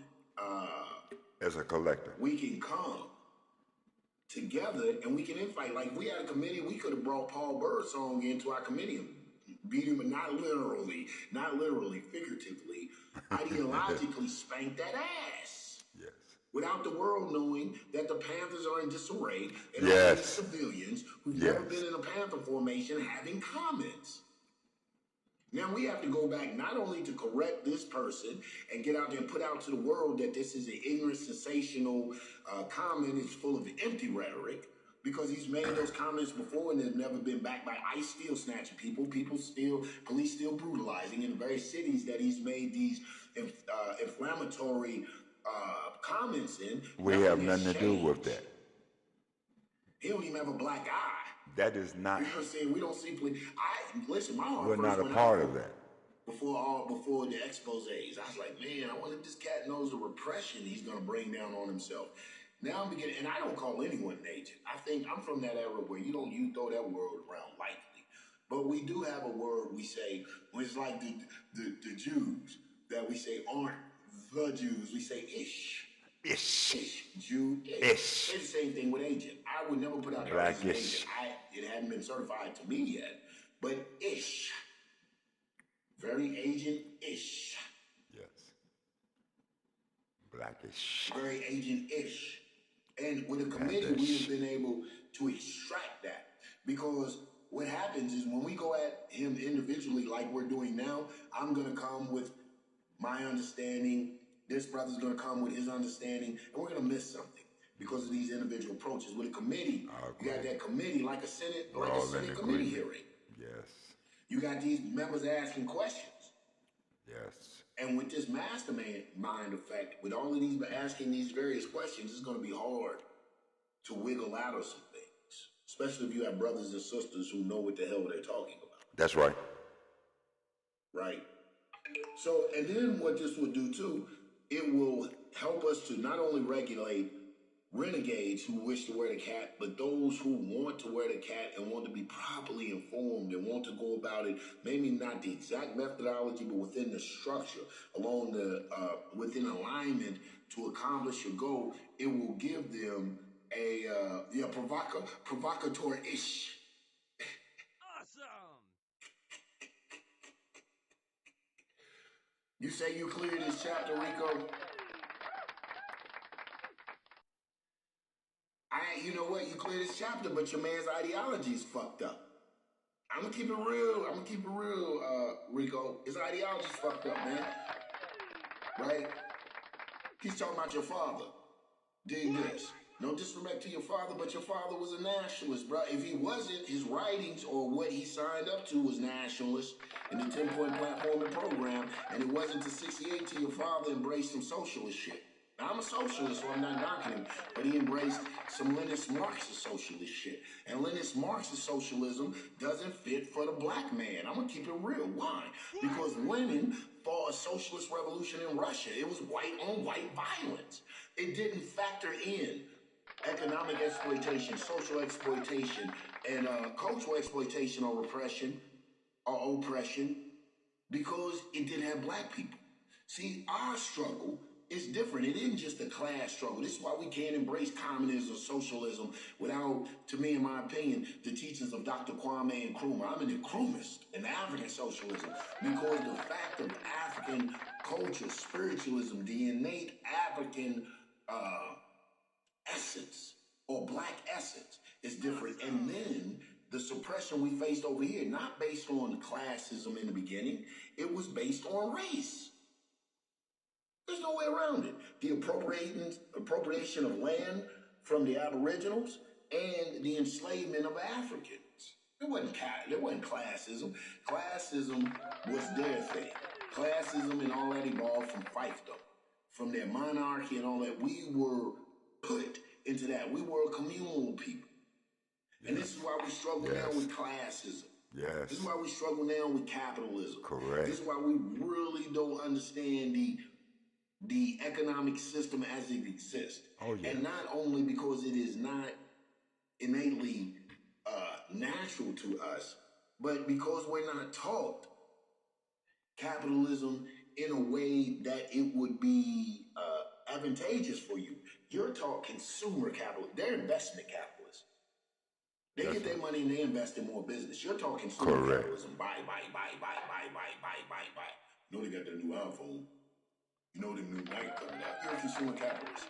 as a collective. We can come together and we can infight. Like, we had a committee, we could have brought Paul Birdsong into our committee and beat him, but not literally, figuratively, ideologically spanked that ass. Yes. without the world knowing that the Panthers are in disarray and all Yes. these civilians who've Yes. never been in a Panther formation having comments. Now we have to go back not only to correct this person and get out there and put out to the world that this is an ignorant, sensational comment. It's full of empty rhetoric because he's made those comments before and they've never been backed by ICE still snatching people, police still brutalizing in the very cities that he's made these inflammatory comments in. We have nothing to do with that. He don't even have a black eye. That is not. You know what I'm saying? We don't see police. Listen, my heart We're first not a went part out of that. Before the exposés. I was like, man, I wonder if this cat knows the repression he's gonna bring down on himself. Now I'm beginning, and I don't call anyone an agent. I think I'm from that era where you throw that word around lightly. But we do have a word we say when it's like the Jews that we say aren't the Jews. We say ish. Ish. Jew, Ish. It's the same thing with agent. I would never put out there as an agent. It hadn't been certified to me yet. But ish. Very agent-ish. Yes. Blackish. Very agent-ish. And with a committee, we have been able to extract that. Because what happens is when we go at him individually like we're doing now, I'm going to come with my understanding. This brother's going to come with his understanding. And we're going to miss something because of these individual approaches. With a committee, you got that committee like a Senate committee hearing. Yes. You got these members asking questions. Yes. And with this mastermind effect, with all of these asking these various questions, it's going to be hard to wiggle out of some things, especially if you have brothers and sisters who know what the hell they're talking about. That's right. Right. So, and then what this will do too, it will help us to not only regulate renegades who wish to wear the cat, but those who want to wear the cat and want to be properly informed and want to go about it, maybe not the exact methodology, but within the structure, along within alignment to accomplish your goal. It will give them a provocateur-ish. Awesome. You say you cleared this chapter, Rico? You know what? You clear this chapter, but your man's ideology is fucked up. I'm gonna keep it real, Rico. His ideology's fucked up, man. Right? He's talking about your father. Dig this. No disrespect to your father, but your father was a nationalist, bro. If he wasn't, his writings or what he signed up to was nationalist in the 10-point platform and program, and it wasn't to 68 till your father embraced some socialist shit. Now, I'm a socialist, so I'm not knocking him, but he embraced some Leninist Marxist socialist shit. And Leninist Marxist socialism doesn't fit for the black man. I'm going to keep it real. Why? Because Lenin fought a socialist revolution in Russia. It was white-on-white violence. It didn't factor in economic exploitation, social exploitation, and cultural exploitation or repression or oppression because it didn't have black people. See, our struggle is different. It isn't just a class struggle. This is why we can't embrace communism or socialism without, to me, in my opinion, the teachings of Dr. Kwame Nkrumah. I'm an Nkrumahist in African socialism because the fact of African culture, spiritualism, the innate African essence or black essence is different. And then the suppression we faced over here, not based on classism in the beginning, it was based on race. There's no way around it. The appropriation of land from the Aboriginals and the enslavement of Africans. It wasn't classism. Classism was their thing. Classism and all that evolved from fiefdom, from their monarchy and all that. We were put into that. We were a communal people. Yes. And this is why we struggle now with classism. Yes. This is why we struggle now with capitalism. Correct. This is why we really don't understand the economic system as it exists. Oh, yeah. And not only because it is not innately natural to us, but because we're not taught capitalism in a way that it would be advantageous for you. You're taught consumer capital. They're investment capitalists. They get their money and they invest in more business. You're taught consumer capitalism. Buy. You know they got their new iPhone. You know the new Nike coming out. You're a consumer capitalist.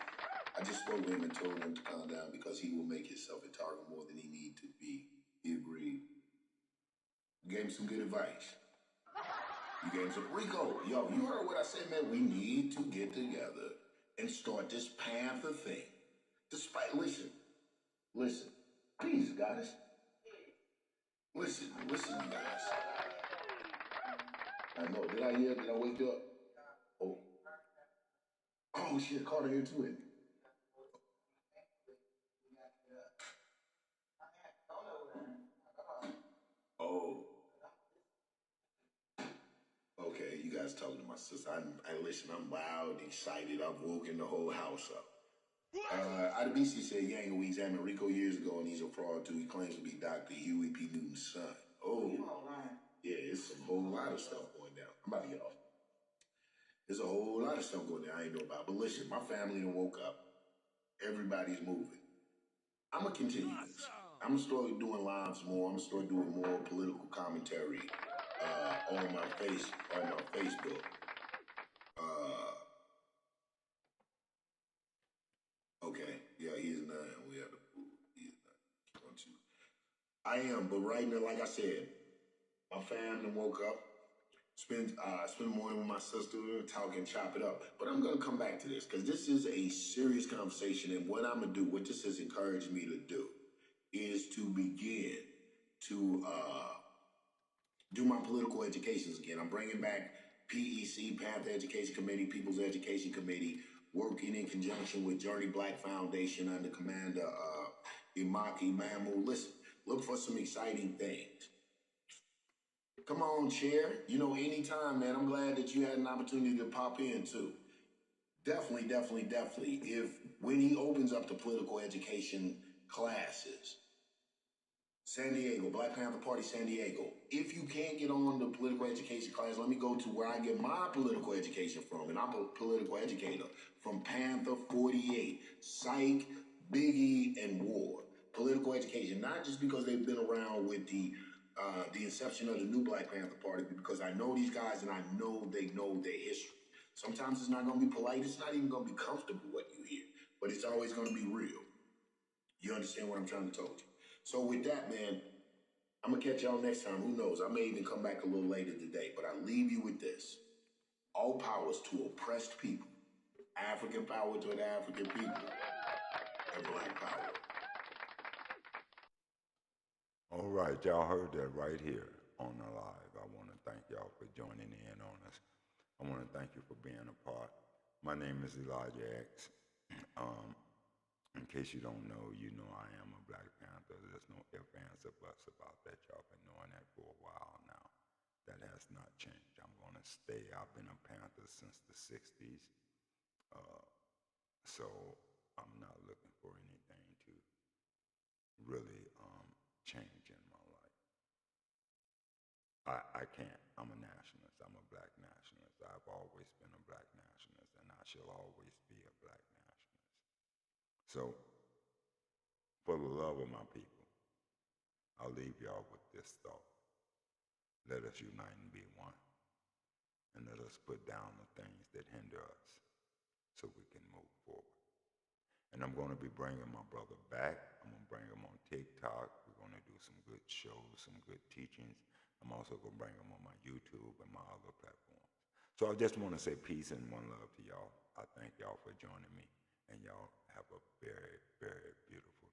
I just spoke to him and told him to calm down because he will make himself a target more than he need to be. He agreed. Gave him some good advice. You gave him some Rico. Yo, you heard what I said, man. We need to get together and start this Panther thing. Despite, listen, please, guys. Listen, you guys. I know. Did I wake you up? Oh shit, Carter here too. Isn't he? Oh, okay. You guys talking to my sister. I listen. I'm loud, excited. I've woken the whole house up. IDBC said Yang we examined Rico years ago, and he's a fraud too. He claims to be Dr. Huey P. Newton's son. Oh, yeah, it's a whole lot of stuff going down. I'm about to get off. There's a whole lot of stuff going down I ain't know about. But listen, my family done woke up. Everybody's moving. I'm gonna continue this. I'm gonna start doing lives more. I'm gonna start doing more political commentary on my Facebook. Okay, yeah, he's not. We have to. He's not. Want to. I am, but right now, like I said, my family woke up. Spend the morning with my sister, talk and chop it up. But I'm gonna come back to this because this is a serious conversation, and what I'm gonna do, what this has encouraged me to do, is to begin to do my political educations again. I'm bringing back PEC, Panther Education Committee, People's Education Committee, working in conjunction with Journey Black Foundation under Commander Imaki Mamu. Listen, look for some exciting things. Come on, Chair. You know, anytime, man. I'm glad that you had an opportunity to pop in, too. Definitely. If when he opens up the political education classes, San Diego, Black Panther Party San Diego. If you can't get on the political education class, let me go to where I get my political education from. And I'm a political educator from Panther 48, Psych, Biggie, and War. Political education, not just because they've been around with the inception of the new Black Panther Party, but because I know these guys and I know they know their history. Sometimes it's not going to be polite. It's not even going to be comfortable what you hear, but it's always going to be real. You understand what I'm trying to tell you? So with that, man, I'm going to catch y'all next time. Who knows? I may even come back a little later today, but I leave you with this. All powers to oppressed people. African power to the African people. And Black power. All right, y'all heard that right here on the live. I want to thank y'all for joining in on us. I want to thank you for being a part. My name is Elijah X. In case you don't know, you know I am a Black Panther. There's no ifs, ands, or buts about that. Y'all been knowing that for a while now. That has not changed. I'm going to stay. I've been a Panther since the 60s. So I'm not looking for anything to really change in my life. I can't. I'm a nationalist. I'm a Black nationalist. I've always been a Black nationalist, and I shall always be a Black nationalist. So, for the love of my people, I'll leave y'all with this thought. Let us unite and be one, and let us put down the things that hinder us so we can move forward. And I'm going to be bringing my brother back. I'm going to bring him on TikTok. We're going to do some good shows, some good teachings. I'm also going to bring him on my YouTube and my other platforms. So I just want to say peace and one love to y'all. I thank y'all for joining me, and y'all have a very, very beautiful